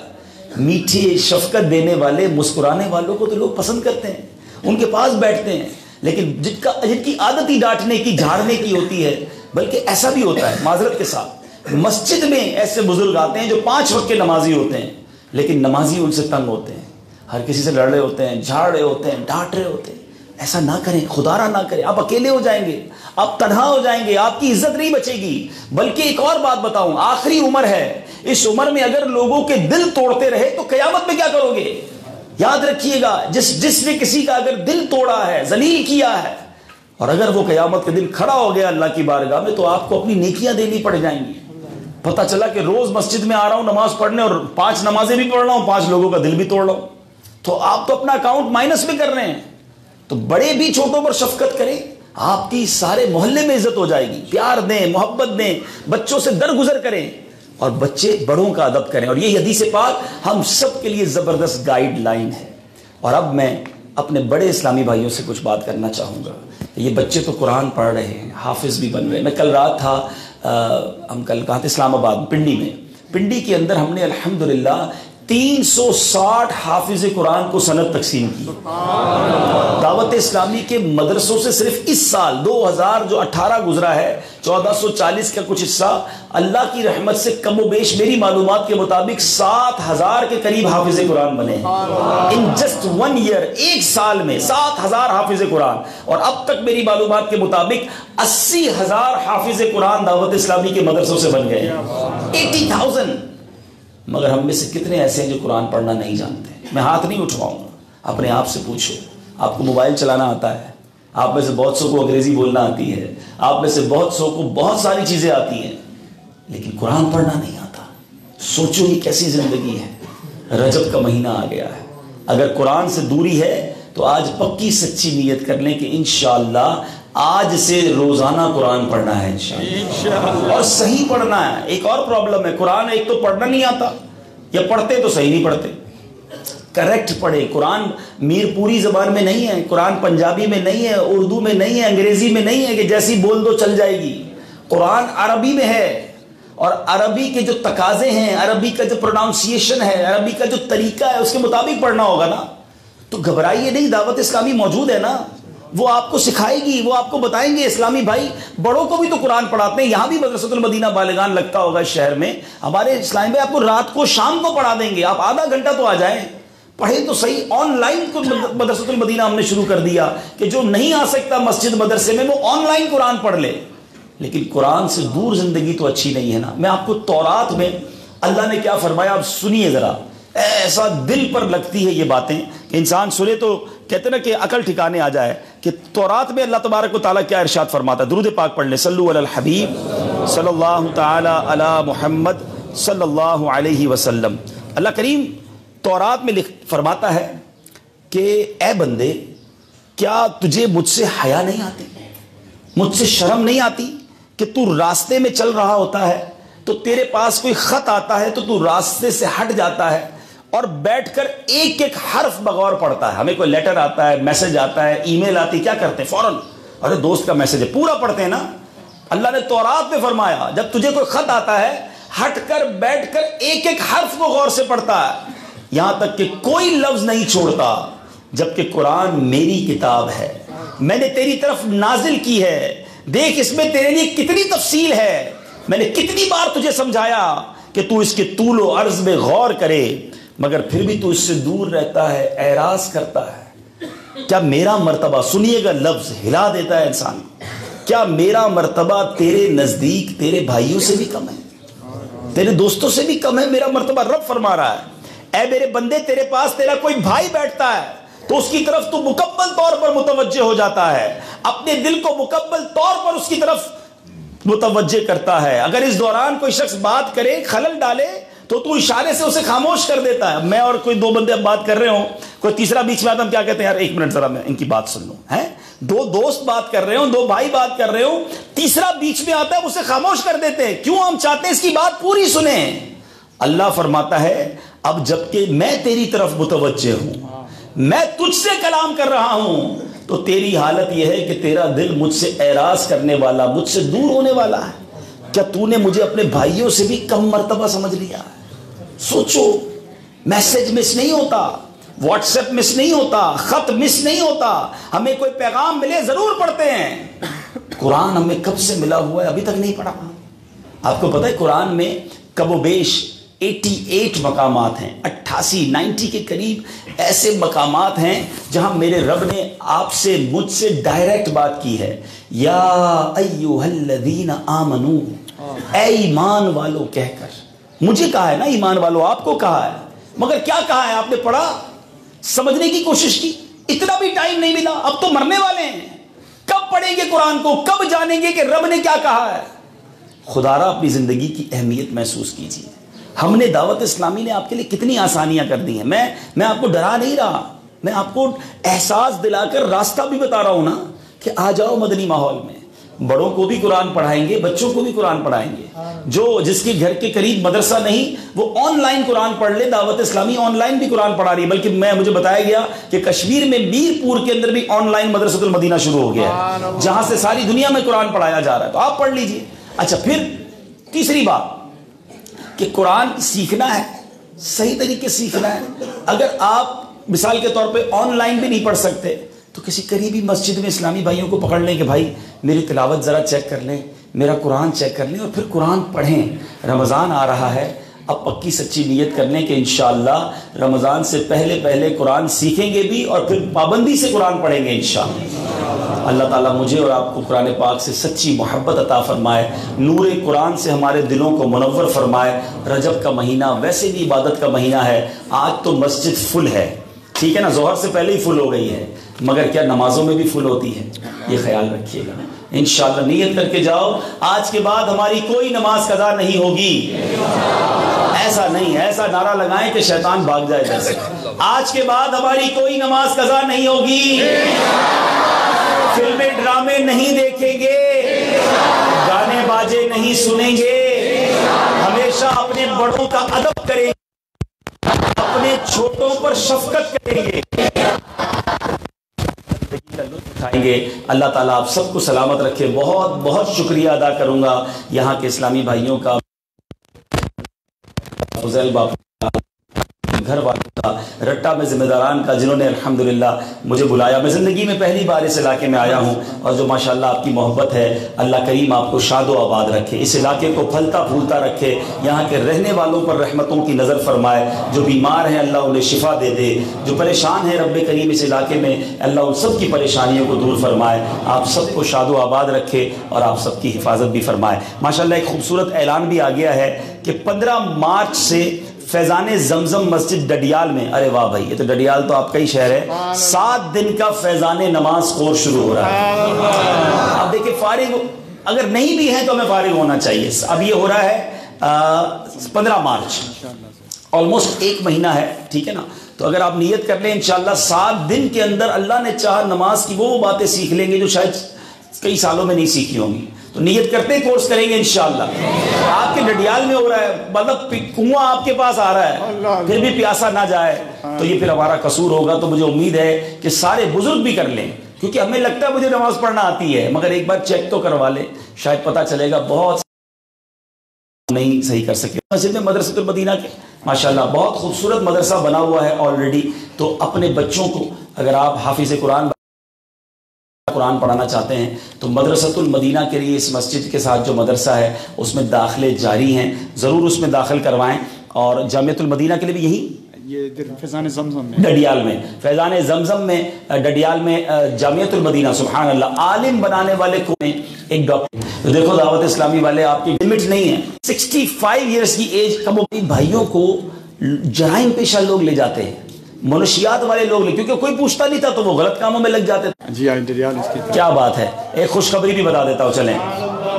میٹھے شفقت دینے والے, مسکرانے والوں کو تو لوگ پسند کرتے ہیں, ان کے پاس بیٹھتے ہیں. لیکن جن کی عادت ہی ڈانٹنے کی, جھاڑنے کی ہوتی ہے. بلکہ ایسا بھی ہوتا ہے, معذرت کے ساتھ, مسجد میں ایسے بزرگ آتے ہیں جو 5 وقت کے نمازی ہوتے ہیں, لیکن نمازی ان سے تنگ ہوتے ہیں, ہر کسی سے لڑ رہے ہوتے ہیں, جھاڑ رہے ہوتے ہیں, ڈانٹ رہے ہوتے ہیں. ایسا نہ کریں, خدا را نہ کریں. آپ اکیلے ہو جائیں گے, آپ تنہا ہو جائیں گے, آپ کی عزت نہیں بچے گی. بلکہ ایک اور بات بتاؤں, آخری عمر ہے, اس عمر میں اگر لوگوں کے دل توڑتے رہے تو قیامت میں کیا کرو گے؟ یاد رکھیے گا, جس نے کسی کا اگر دل توڑا ہے, ذلیل کیا ہے, اور اگر وہ قیامت کے دن کھڑا ہو گیا اللہ کی بارگاہ میں, تو آپ کو اپنی نیکیاں دینی پڑ جائیں گی. پتہ چلا کہ روز مسجد میں آ رہا ہوں نماز پڑھنے, اور 5 نمازیں بھی پڑھ رہا ہوں, 5 لوگوں کا دل بھی توڑ رہا ہوں, تو آپ تو اپنا اکاؤنٹ مائنس بھی کر رہے ہیں. تو بڑے بھی چھوٹوں پر شفقت کریں, آپ کی سارے محلے میں عزت ہو جائے گی. پیار دیں, محبت دیں, بچوں سے درگزر کریں, اور بچے بڑوں کا ادب کریں. اور یہ حدیث پاک ہم سب کے لیے زبردست گائیڈ لائن ہے. اور اب میں اپنے بڑے اسلامی بھائیوں سے کچھ بات کرنا چاہوں گا. یہ بچے تو قرآن پڑھ رہے ہیں, حافظ بھی بن رہے ہیں. میں کل رات تھا, ہم کل کہاں تھے, اسلام آباد, پنڈی میں. پنڈی کے اندر ہم نے الحمدللہ 360 حافظ قرآن کو سند تقسیم کی. دعوت اسلامی کے مدرسوں سے صرف اس سال 2018 گزرا ہے 1440 کا کچھ حصہ, اللہ کی رحمت سے کم و بیش میری معلومات کے مطابق 7000 کے قریب حافظ قرآن بنے ان جسٹ 1 ایئر. ایک سال میں 7000 حافظ قرآن. اور اب تک میری معلومات کے مطابق 80,000 حافظ قرآن دعوت اسلامی کے مدرسوں سے بن گئے. 80,000. مگر ہم میں سے کتنے ایسے ہیں جو قرآن پڑھنا نہیں جانتے؟ میں ہاتھ نہیں اٹھواؤں گا, اپنے آپ سے پوچھو. آپ کو موبائل چلانا آتا ہے, آپ میں سے بہت سو کو انگریزی بولنا آتی ہے, آپ میں سے بہت سو کو بہت ساری چیزیں آتی ہیں, لیکن قرآن پڑھنا نہیں آتا. سوچو یہ کیسی زندگی ہے. رجب کا مہینہ آ گیا ہے, اگر قرآن سے دوری ہے تو آج پکی سچی نیت کر لیں کہ انشاءاللہ آج سے روزانہ قرآن پڑھنا ہے انشاءاللہ, اور صحیح پڑھنا ہے. ایک اور پرابلم ہے, قرآن ایک تو پڑھنا نہیں آتا, یا پڑھتے تو صحیح نہیں پڑھتے. کریکٹ پڑھے. قرآن میر پوری زبان میں نہیں ہے, قرآن پنجابی میں نہیں ہے, اردو میں نہیں ہے, انگریزی میں نہیں ہے کہ جیسی بول دو چل جائے گی. قرآن عربی میں ہے, اور عربی کے جو تقاضے ہیں, عربی کا جو پروناؤنسیشن ہے, عربی کا جو طریقہ ہے, اس کے مطابق پڑھنا ہوگا نا. تو گھبرائیے نہیں, دعوت اسلامی موجود ہے نا, وہ آپ کو سکھائے گی, وہ آپ کو بتائیں گے. اسلامی بھائی بڑوں کو بھی تو قرآن پڑھاتے ہیں, یہاں بھی مدرسۃ المدینہ بالغان لگتا ہوگا اس شہر میں. ہمارے اسلامی بھائی آپ کو رات کو شام کو پڑھا دیں گے, آپ آدھا گھنٹہ تو آ جائیں, پڑھیں تو صحیح. آن لائن مدرسۃ المدینہ ہم نے شروع کر دیا کہ جو نہیں آ سکتا مسجد مدرسے میں وہ آن لائن قرآن پڑھ لے. لیکن قرآن سے دور زندگی تو اچھی نہیں ہے نا. میں آپ کو تورات میں اللہ نے کیا فرمایا آپ سنیے ذرا, ایسا دل پر لگتی ہے یہ باتیں کہ انسان سنے تو کہتے نا کہ عقل ٹھکانے آ جائے. کہ تورات میں اللہ تبارک و تعالیٰ کیا ارشاد فرماتا ہے, درود پاک پڑھ لیں, صلو علی الحبیب صلی اللہ تعالی علی محمد صلی اللہ علیہ وسلم. اللہ کریم تورات میں فرماتا ہے کہ اے بندے, کیا تجھے مجھ سے حیا نہیں آتی, مجھ سے شرم نہیں آتی کہ تو راستے میں چل رہا ہوتا ہے تو تیرے پاس کوئی خط آتا ہے تو تو راستے سے ہٹ جاتا ہے اور بیٹھ کر ایک ایک حرف بغور پڑھتا ہے. ہمیں کوئی لیٹر آتا ہے, میسج آتا ہے, ای میل آتی, کیا کرتے ہیں فوراً, ارے دوست کا میسج ہے, پورا پڑھتے ہیں نا. اللہ نے تورات میں فرمایا جب تجھے کوئی خط آتا ہے ہٹ کر بیٹھ کر ایک ایک حرف کو غور سے پڑھتا ہے, یہاں تک کہ کوئی لفظ نہیں چھوڑتا. جبکہ قرآن میری کتاب ہے, میں نے تیری طرف نازل کی ہے, دیکھ اس میں تیرے لیے کتنی تفصیل ہے, میں نے کتنی بار تجھے سمجھایا کہ تو اس کے طول و عرض میں غور کرے، مگر پھر بھی تو اس سے دور رہتا ہے، اعراض کرتا ہے۔ کیا میرا مرتبہ، سنیے گا لفظ ہلا دیتا ہے انسان، کیا میرا مرتبہ تیرے نزدیک تیرے بھائیوں سے بھی کم ہے، تیرے دوستوں سے بھی کم ہے؟ میرا مرتبہ رب فرما رہا ہے، اے میرے بندے تیرے پاس تیرا کوئی بھائی بیٹھتا ہے تو اس کی طرف تو مکمل طور پر متوجہ ہو جاتا ہے، اپنے دل کو مکمل طور پر اس کی طرف متوجہ کرتا ہے۔ اگر اس دوران کوئی شخص بات کرے، خلل ڈالے، تو اشارے سے اسے خاموش کر دیتا ہے۔ میں اور کوئی دو بندے اب بات کر رہے ہوں، کوئی تیسرا بیچ میں آتا، ہم کیا کہتے ہیں؟ یار ایک منٹ ذرا میں ان کی بات سن لوں، ہیں؟ دو دوست بات کر رہے ہوں، دو بھائی بات کر رہے ہوں، تیسرا بیچ میں آتا ہے، اسے خاموش کر دیتے ہیں۔ کیوں؟ ہم چاہتے ہیں اس کی بات پوری سنیں۔ اللہ فرماتا ہے اب جبکہ میں تیری طرف متوجہ ہوں، میں تجھ سے کلام کر رہا ہوں، تو تیری حالت یہ ہے کہ تیرا دل مجھ سے اعراض کرنے والا، مجھ سے دور ہونے والا ہے۔ کیا تو نے مجھے اپنے بھائیوں سے بھی کم مرتبہ سمجھ لیا ہے؟ سوچو، میسج مس نہیں ہوتا، واٹس ایپ مس نہیں ہوتا، خط مس نہیں ہوتا، ہمیں کوئی پیغام ملے ضرور پڑھتے ہیں۔ قرآن ہمیں کب سے ملا ہوا ہے ابھی تک نہیں پڑھا۔ آپ کو پتہ ہے قرآن میں کم و بیش 88 مقامات ہیں، 90 کے قریب ایسے مقامات ہیں جہاں میرے رب نے آپ سے، مجھ سے ڈائریکٹ بات کی ہے۔ یا ایھا الذین آمنو، اے ایمان والو کہہ کر مجھے کہا ہے نا، ایمان والو آپ کو کہا ہے، مگر کیا کہا ہے؟ آپ نے پڑھا، سمجھنے کی کوشش کی؟ اتنا بھی ٹائم نہیں ملا، اب تو مرنے والے ہیں، کب پڑھیں گے قرآن کو؟ کب جانیں گے کہ رب نے کیا کہا ہے؟ خدارا اپنی زندگی کی اہمیت محسوس کیجیے۔ ہم نے دعوت اسلامی نے آپ کے لیے کتنی آسانیاں کر دی ہیں۔ میں آپ کو ڈرا نہیں رہا، میں آپ کو احساس دلا کر راستہ بھی بتا رہا ہوں نا کہ آ جاؤ مدنی ماحول میں۔ بڑوں کو بھی قرآن پڑھائیں گے، بچوں کو بھی قرآن پڑھائیں گے۔ جس کے گھر کے قریب مدرسہ نہیں، وہ آن لائن قرآن پڑھ لے۔ دعوت اسلامی آن لائن بھی قرآن پڑھا رہی ہے، بلکہ مجھے بتایا گیا کہ کشمیر میں میر پور کے اندر بھی آن لائن مدرسۃ المدینہ شروع ہو گیا ہے، جہاں سے ساری دنیا میں قرآن پڑھایا جا رہا ہے، تو آپ پڑھ لیجئے۔ اچھا، پھر تیسری بات کہ قرآن سیکھنا ہے، صحیح طریقے سے سیکھنا ہے۔ اگر آپ مثال کے طور پہ آن لائن بھی نہیں پڑھ سکتے تو کسی قریبی مسجد میں اسلامی بھائیوں کو پکڑ لیں کہ بھائی میری تلاوت ذرا چیک کر لیں، میرا قرآن چیک کر لیں، اور پھر قرآن پڑھیں۔ رمضان آ رہا ہے، اب پکی سچی نیت کر لیں کہ انشاءاللہ رمضان سے پہلے قرآن سیکھیں گے بھی، اور پھر پابندی سے قرآن پڑھیں گے انشاءاللہ۔ اللہ تعالیٰ مجھے اور آپ کو قرآن پاک سے سچی محبت عطا فرمائے، نور قرآن سے ہمارے دلوں کو منور فرمائے۔ رجب کا مہینہ ویسے بھی عبادت کا مہینہ ہے، آج تو مسجد فل ہے، ٹھیک ہے نا، ظہر سے پہلے ہی فل ہو گئی ہے، مگر کیا نمازوں میں بھی فل ہوتی ہے؟ یہ خیال رکھیے گا۔ انشاءاللہ نیت کر کے جاؤ، آج کے بعد ہماری کوئی نماز قضا نہیں ہوگی۔ ایسا نہیں، ایسا نعرہ لگائیں کہ شیطان بھاگ جائے ادھر سے۔ آج کے بعد ہماری کوئی نماز قضا نہیں ہوگی، فلمیں ڈرامے نہیں دیکھیں گے، گانے باجے نہیں سنیں گے، ہمیشہ اپنے بڑوں کا ادب کریں گے، اپنے چھوٹوں پر شفقت کریں گے، اٹھائیں گے۔ اللہ تعالیٰ آپ سب کو سلامت رکھے۔ بہت بہت شکریہ ادا کروں گا یہاں کے اسلامی بھائیوں کا، فضیل باپ گھر والوں کا، رٹا میں ذمہ داران کا، جنہوں نے الحمدللہ مجھے بلایا۔ میں زندگی میں پہلی بار اس علاقے میں آیا ہوں، اور جو ماشاءاللہ آپ کی محبت ہے، اللہ کریم آپ کو شاد و آباد رکھے، اس علاقے کو پھلتا پھولتا رکھے، یہاں کے رہنے والوں پر رحمتوں کی نظر فرمائے، جو بیمار ہیں اللہ انہیں شفا دے دے، جو پریشان ہیں رب کریم اس علاقے میں اللہ ان سب کی پریشانیوں کو دور فرمائے، آپ سب کو شاد و آباد رکھے اور آپ سب کی حفاظت بھی فرمائے۔ ماشاءاللہ ایک خوبصورت اعلان بھی آ گیا ہے کہ 15 مارچ سے فیضان زمزم مسجد ڈڈیال میں، ارے واہ بھائی، یہ تو ڈڈیال تو آپ کا ہی شہر ہے، 7 دن کا فیضان نماز خور شروع ہو رہا ہے۔ اب دیکھیں، فارغ اگر نہیں بھی ہیں تو ہمیں فارغ ہونا چاہیے۔ اب یہ ہو رہا ہے 15 مارچ، آلموسٹ 1 مہینہ ہے، ٹھیک ہے نا، تو اگر آپ نیت کر لیں انشاءاللہ 7 دن کے اندر اللہ نے چاہا نماز کی وہ باتیں سیکھ لیں گے جو شاید کئی سالوں میں نہیں سیکھی ہوں گی، تو نیت کرتے ہی کورس کریں گے انشاءاللہ۔ آپ کے ڈڈیال میں ہو رہا ہے، مطلب کنواں آپ کے پاس آ رہا ہے، پھر بھی پیاسا نہ جائے تو یہ پھر ہمارا قصور ہوگا۔ تو مجھے امید ہے کہ سارے بزرگ بھی کر لیں، کیونکہ ہمیں لگتا ہے مجھے نماز پڑھنا آتی ہے، مگر ایک بار چیک تو کروا لیں، شاید پتہ چلے گا بہت نہیں صحیح کر سکے۔ مسجد میں مدرسۃ المدینہ کے ماشاءاللہ بہت خوبصورت مدرسہ بنا ہوا ہے آلریڈی، تو اپنے بچوں کو اگر آپ حافظ قرآن قرآن پڑھانا چاہتے ہیں تو مدرسۃ المدینہ کے لیے اس مسجد کے ساتھ جو مدرسہ ہے اس میں داخلے جاری ہیں، ضرور اس میں داخل کروائیں. اور جامعۃ المدینہ کے لیے بھی یہی یہ فیضان زمزم میں ڈڈیال میں، فیضان زمزم میں ڈڈیال میں جامعۃ المدینہ. سبحان اللہ، عالم بنانے والے کون ہیں؟ ایک ڈاکٹر. تو دیکھو دعوت اسلامی والے آپ کی لمٹ نہیں ہے، 65 ایئرس کی ایج. کب بھائیوں کو جرائم پیشہ لوگ لے جاتے ہیں، منشیات والے لوگ لے، کیونکہ کوئی پوچھتا نہیں تھا تو وہ غلط کاموں میں لگ جاتے تھے. جی ڈڈیال اس کی کیا بات ہے. ایک خوشخبری بھی بتا دیتا ہوں، چلیں.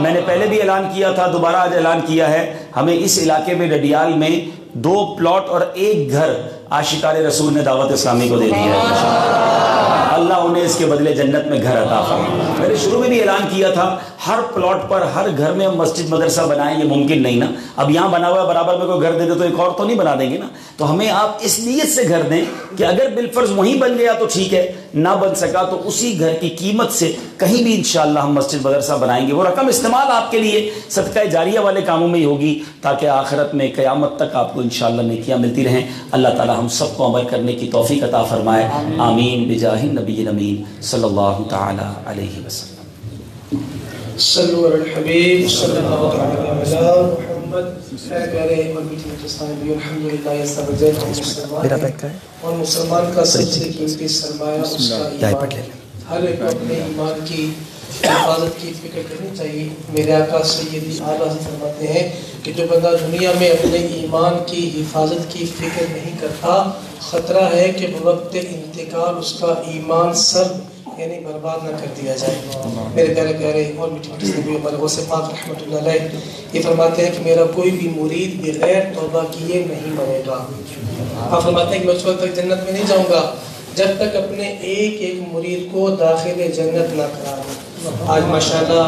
میں نے پہلے بھی اعلان کیا تھا، دوبارہ آج اعلان کیا ہے. ہمیں اس علاقے میں ڈڈیال میں 2 پلاٹ اور 1 گھر عاشقان رسول نے دعوت اسلامی کو دے دیا ہے. اللہ انہیں اس کے بدلے جنت میں گھر عطا فرمائے. میں نے شروع میں بھی اعلان کیا تھا ہر پلاٹ پر ہر گھر میں ہم مسجد مدرسہ بنائیں، یہ ممکن نہیں نا. اب یہاں بنا ہوا ہے، برابر میں کوئی گھر دے دے تو ایک اور تو نہیں بنا دیں گے نا. تو ہمیں آپ اس نیت سے گھر دیں کہ اگر بالفرض وہیں بن گیا تو ٹھیک ہے، نہ بن سکا تو اسی گھر کی قیمت سے کہیں بھی انشاءاللہ ہم مسجد مدرسہ بنائیں گے. وہ رقم استعمال آپ کے لیے صدقہ جاریہ والے کاموں میں ہی ہوگی تاکہ آخرت میں قیامت تک آپ کو انشاءاللہ نیکیاں ملتی رہیں. اللہ تعالی ہم سب کو عمل کرنے کی توفیق عطا فرمائے. آمین بجاہ النبی الامین صلی اللہ تعالی علیہ وسلم. صلو علی الحبیب صلی اللہ علیہ محمد. پیارے اور میٹھے مجلسان، الحمدللہ اور مسلمان کا سب سے قیمتی سرمایہ اس کا ایمان. ہر ایک کو اپنے ایمان کی حفاظت کی فکر کرنی چاہیے. میرے آقا سیدی اعلیٰ فرماتے ہیں کہ جو بندہ دنیا میں اپنے ایمان کی حفاظت کی فکر نہیں کرتا، خطرہ ہے کہ بوقت انتقال اس کا ایمان سر یعنی برباد نہ کر دیا جائے. میرے پیارے پیارے اور میٹھے میٹھے نبی ہمارے غوث پاک رحمۃ اللہ علیہ یہ فرماتے ہیں کہ میرا کوئی بھی مرید بغیر توبہ کیے نہیں مرے گا. آپ فرماتے ہیں کہ میں اس وقت تک جنت میں نہیں جاؤں گا جب تک اپنے ایک ایک مرید کو داخل جنت نہ کرا دوں. آج ماشاءاللہ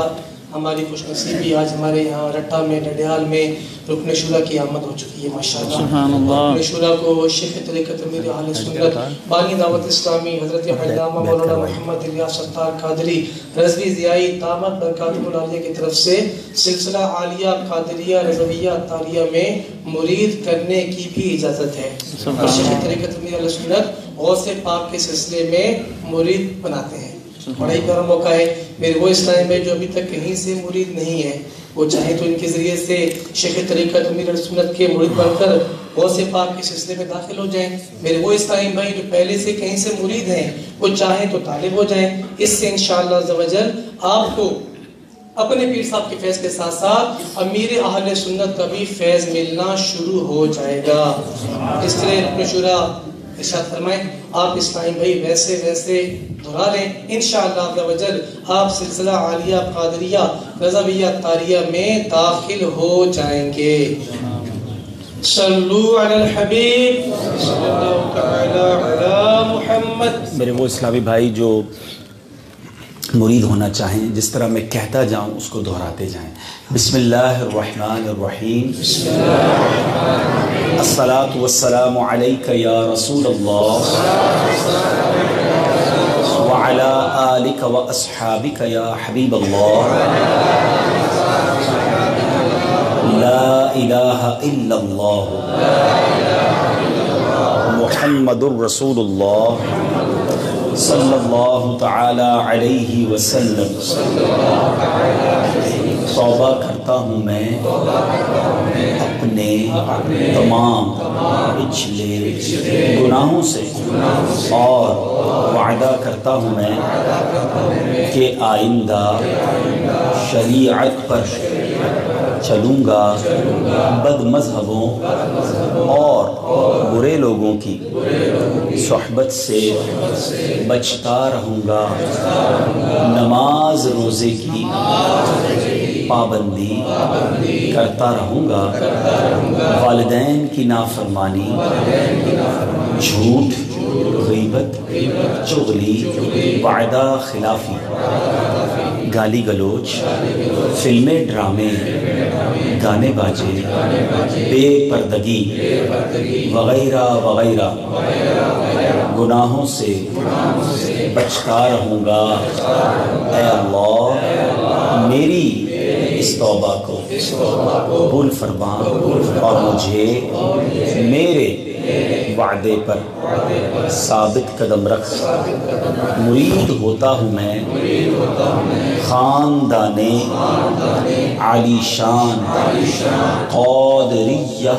ہماری خوش نصیبی، آج ہمارے یہاں رٹا میں ڈڈیال میں رکن شورا کی آمد ہو چکی ہے. ماشاءاللہ رکن شورا کو شیخ طریقت امیر اہل سنت بانی دعوت اسلامی حضرت علامہ مولانا محمد الیاس ستار قادری رضوی ضیائی دامت برکاتہ العالیہ کی طرف سے سلسلہ عالیہ قادریہ رضویہ عطاریہ میں مرید کرنے کی بھی اجازت ہے. شیخ طریقت امیر اہل سنت غوث پاک کے سلسلے میں مرید بناتے ہیں. بڑا ہی پیارا موقع ہے. میرے وہ اسلام بھائی جو ابھی تک کہیں سے مرید نہیں ہے، وہ چاہیں تو ان کے ذریعے سے شیخ طریقت امیر اہل سنت کے مرید بن کر غوث پاک کے سلسلے میں داخل ہو جائیں. میرے وہ اسلام بھائی جو پہلے سے کہیں سے مرید ہیں، وہ چاہیں تو طالب ہو جائیں. اس سے انشاءاللہ عز و جل آپ کو اپنے پیر صاحب کے فیض کے ساتھ ساتھ امیر اہل سنت کا بھی فیض ملنا شروع ہو جائے گا. اس لیے رکن شورا ارشاد فرمائیں آپ اسلام بھائی ویسے دہرا لیں. انشاءاللہ عز و جل آپ سلسلہ عالیہ قادریہ رضویہ عطاریہ میں داخل ہو جائیں گے. صلو علی الحبیب صلی اللہ تعالی علی محمد. میرے وہ اسلامی بھائی جو مرید ہونا چاہیں، جس طرح میں کہتا جاؤں اس کو دہراتے جائیں. بسم اللہ الرحمن الرحیم. الصلاۃ والسلام علیک یا رسول اللہ وعلی آلک و اصحابک یا حبیب اللہ. لا الہ الا اللہ محمد الرسول اللہ صلی اللہ تعالی علیہ وسلم. توبہ کرتا ہوں میں اپنے تمام پچھلے گناہوں سے اور وعدہ کرتا ہوں میں کہ آئندہ شریعت پر چلوں گا، بد مذہبوں اور برے لوگوں کی صحبت سے بچتا رہوں گا، نماز روزے کی پابندی کرتا رہوں گا، والدین کی نافرمانی، جھوٹ، غیبت، چغلی، وعدہ خلافی، گالی گلوچ، فلمیں، ڈرامے، گانے باجے، بے پردگی وغیرہ وغیرہ گناہوں سے بچتا رہوں گا. اے اللہ میری اس توبہ کو قبول فرما اور مجھے میرے وعدے پر ثابت قدم رکھ، مرید ہوتا ہوں میں خاندان عالی شان قادریہ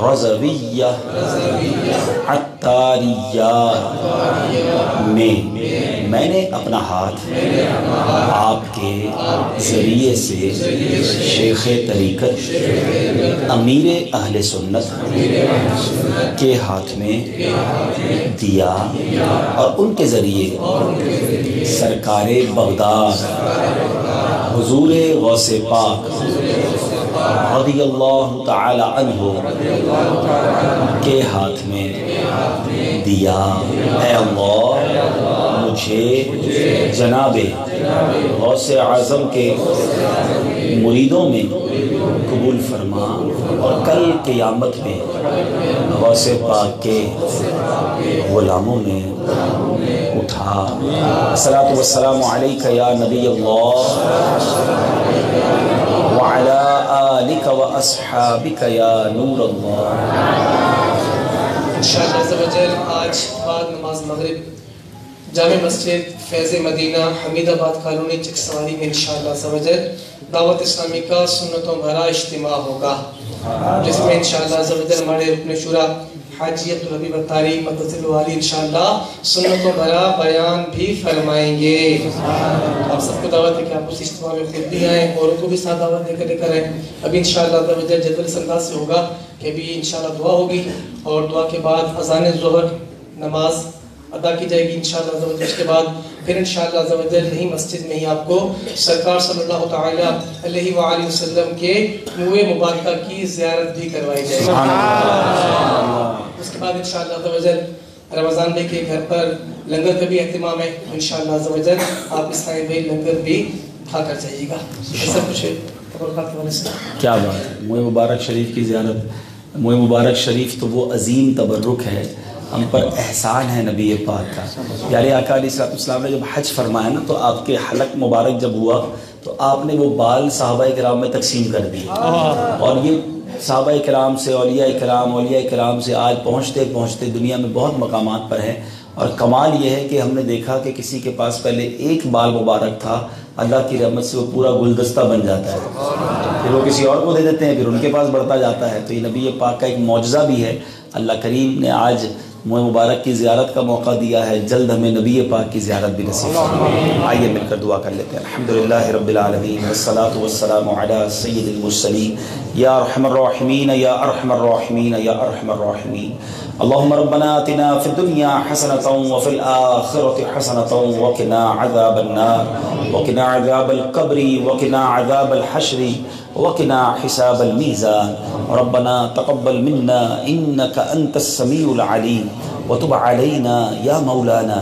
رضویہ عطاریہ میں نے اپنا ہاتھ آپ کے ذریعے سے شیخ طریقت امیر اہل سنت کے ہاتھ میں دیا اور ان کے ذریعے سرکار بغداد حضور غوث پاک رضی اللہ تعالی عنہ کے ہاتھ میں دیا۔ اے اللہ مجھے جناب غوث اعظم کے مریدوں میں قبول فرما اور کل قیامت میں غوث پاک کے غلاموں میں اٹھا۔ الصلاۃ والسلام علیک یا نبی اللہ وعلی آلک و اصحابک یا نور اللہ۔ انشاءاللہ عز و جل آج بعد نماز مغرب جامع مسجد فیض مدینہ حمید آباد کالونی چک سواری میں انشاءاللہ عز و جل دعوت اسلامی کا سنتوں بھرا اجتماع ہوگا، جس میں انشاءاللہ عز و جل ہمارے رکن شورا حاجی عبدالحبیب اتاری مدثر والی انشاءاللہ سنتوں بھرا بیان بھی فرمائیں گے۔ آپ سب کو دعوت ہے کہ آپ اس اجتماع میں خود بھی آئیں، اوروں کو بھی ساتھ دعوت دے کر آئیں۔ ابھی انشاءاللہ عز و جل جدول اس انداز سے ہوگا کہ ابھی انشاءاللہ دعا ہوگی اور دعا کے بعد اذان ظہر نماز ادا کی جائے گی انشاءاللہ عز و جل۔ اس کے بعد پھر انشاءاللہ عز و جل یہی مسجد میں ہی آپ کو سرکار صلی اللہ تعالی علیہ وآلہ وسلم کے منہ مبارکہ کی زیارت بھی کروائی جائے گی۔ اس کے بعد انشاءاللہ عز و جل رمضان بھائی کے گھر پر لنگر کا بھی اہتمام ہے، انشاءاللہ عز و جل آپ اسلام بھائی لنگر بھی کھا کر جائیے گا۔ ایسا کچھ تبرکات کے والے سے کیا بات ہے، منہ مبارک شریف کی زیارت۔ منہ مبارک شریف تو وہ عظیم تبرک ہے، ہم پر احسان ہے نبی پاک کا۔ پیارے آقا علیہ السلام نے جب حج فرمایا نا تو آپ کے حلق مبارک جب ہوا تو آپ نے وہ بال صحابہ کرام میں تقسیم کر دی، اور یہ صحابہ کرام سے اولیاء کرام سے آج پہنچتے پہنچتے دنیا میں بہت مقامات پر ہیں۔ اور کمال یہ ہے کہ ہم نے دیکھا کہ کسی کے پاس پہلے ایک بال مبارک تھا، اللہ کی رحمت سے وہ پورا گلدستہ بن جاتا ہے، پھر وہ کسی اور کو دے دیتے ہیں، پھر ان کے پاس بڑھتا جاتا ہے۔ تو یہ نبی پاک کا ایک معجزہ بھی ہے۔ اللہ کریم نے آج منہ مبارک کی زیارت کا موقع دیا ہے، جلد ہمیں نبی پاک کی زیارت بھی نصیب فرمائے۔ آئیے مل کر دعا کر لیتے ہیں۔ الحمدللہ رب العالمین والصلاة والسلام علی سید المرسلین یا ارحم الراحمین یا ارحم الراحمین یا ارحم الراحمین۔ اللهم ربنا آتنا في الدنيا حسنة وفي الآخرة حسنة وقنا عذاب النار وقنا عذاب القبر وقنا عذاب الحشر وقنا حساب الميزان ربنا تقبل منا إنك أنت السميع العليم وتب علينا يا مولانا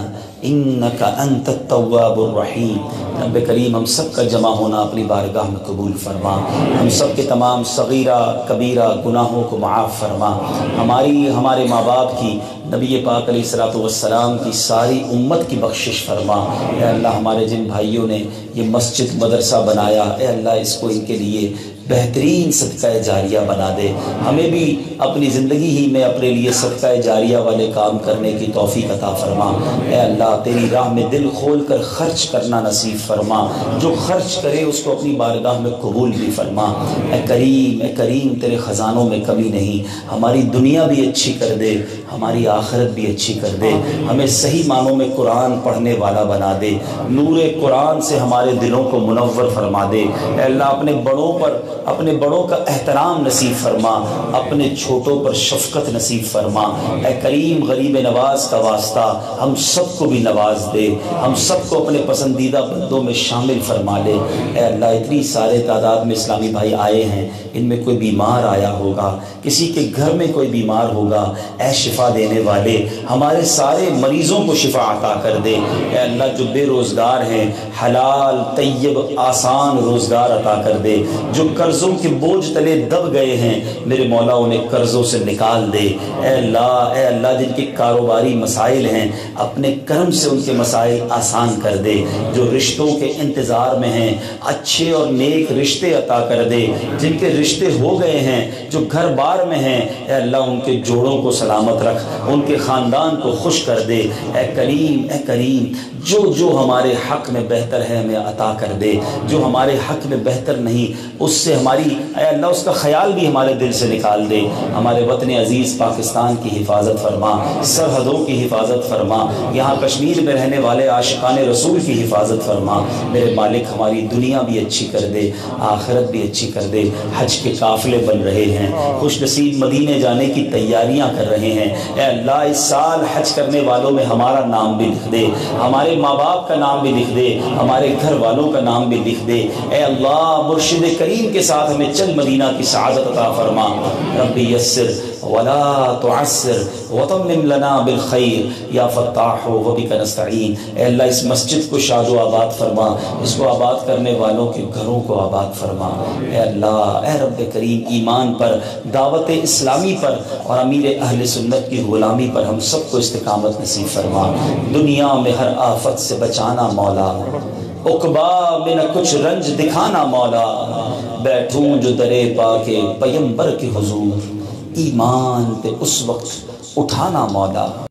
انک انت التواب الرحیم۔ رب کریم ہم سب کا جمع ہونا اپنی بارگاہ میں قبول فرما، ہم سب کے تمام صغیرہ کبیرہ گناہوں کو معاف فرما، ہمارے ماں باپ کی، نبی پاک علیہ السلام کی ساری امت کی بخشش فرما۔ اے اللہ ہمارے جن بھائیوں نے یہ مسجد مدرسہ بنایا، اے اللہ اس کو ان کے لیے بہترین صدقہ جاریہ بنا دے، ہمیں بھی اپنی زندگی ہی میں اپنے لیے صدقہ جاریہ والے کام کرنے کی توفیق عطا فرما۔ اے اللہ تیری راہ میں دل کھول کر خرچ کرنا نصیب فرما، جو خرچ کرے اس کو اپنی بارگاہ میں قبول بھی فرما۔ اے کریم تیرے خزانوں میں کمی نہیں، ہماری دنیا بھی اچھی کر دے، ہماری آخرت بھی اچھی کر دے، ہمیں صحیح معنوں میں قرآن پڑھنے والا بنا دے، نور قرآن سے ہمارے دلوں کو منور فرما دے۔ اے اللہ اپنے بڑوں کا احترام نصیب فرما، اپنے چھوٹوں پر شفقت نصیب فرما۔ اے کریم غریب نواز کا واسطہ ہم سب کو بھی نواز دے، ہم سب کو اپنے پسندیدہ بندوں میں شامل فرما لے۔ اے اللہ اتنی سارے تعداد میں اسلامی بھائی آئے ہیں، ان میں کوئی بیمار آیا ہوگا، کسی کے گھر میں کوئی بیمار ہوگا، اے شفا دینے والے ہمارے سارے مریضوں کو شفا عطا کر دے۔ اے اللہ جو بے روزگار ہیں حلال طیب آسان روزگار عطا کر دے، جو قرض قرضوں کے بوجھ تلے دب گئے ہیں میرے مولا انہیں قرضوں سے نکال دے۔ اے اللہ جن کے کاروباری مسائل ہیں اپنے کرم سے ان کے مسائل آسان کر دے۔ جو رشتوں کے انتظار میں ہیں اچھے اور نیک رشتے عطا کر دے۔ جن کے رشتے ہو گئے ہیں جو گھر بار میں ہیں اے اللہ ان کے جوڑوں کو سلامت رکھ، ان کے خاندان کو خوش کر دے۔ اے کریم جو ہمارے حق میں بہتر ہے ہمیں عطا کر دے، جو ہمارے حق میں بہتر نہیں اس سے ہماری اے اللہ اس کا خیال بھی ہمارے دل سے نکال دے۔ ہمارے وطن عزیز پاکستان کی حفاظت فرما، سرحدوں کی حفاظت فرما، یہاں کشمیر میں رہنے والے عاشقان رسول کی حفاظت فرما۔ میرے مالک ہماری دنیا بھی اچھی کر دے، آخرت بھی اچھی کر دے۔ حج کے قافلے بن رہے ہیں، خوش نصیب مدینے جانے کی تیاریاں کر رہے ہیں۔ اے اللہ اس سال حج کرنے والوں میں ہمارا نام بھی لکھ دے، ہمارے ماں باپ کا نام بھی لکھ دے، ہمارے گھر والوں کا نام بھی لکھ دے۔ اے اللہ مرشد کریم کے ساتھ ہمیں چل مدینہ کی سعادت عطا فرما۔ ربی یسر ولا تعسر وتمم لنا بالخیر یا فتاح وبک نستعین۔ اے اللہ اس مسجد کو شاد و آباد فرما، اس کو آباد کرنے والوں کے گھروں کو آباد فرما۔ اے اللہ اے رب کریم ایمان پر، دعوت اسلامی پر اور امیر اہل سنت کی غلامی پر ہم سب کو استقامت نصیب فرما۔ دنیا میں ہر آفت سے بچانا مولا، عقبا میں نہ کچھ رنج دکھانا مولا، بیٹھوں جو درے پاکے پیمبر کے حضور، ایمان پہ اس وقت اٹھانا مولا۔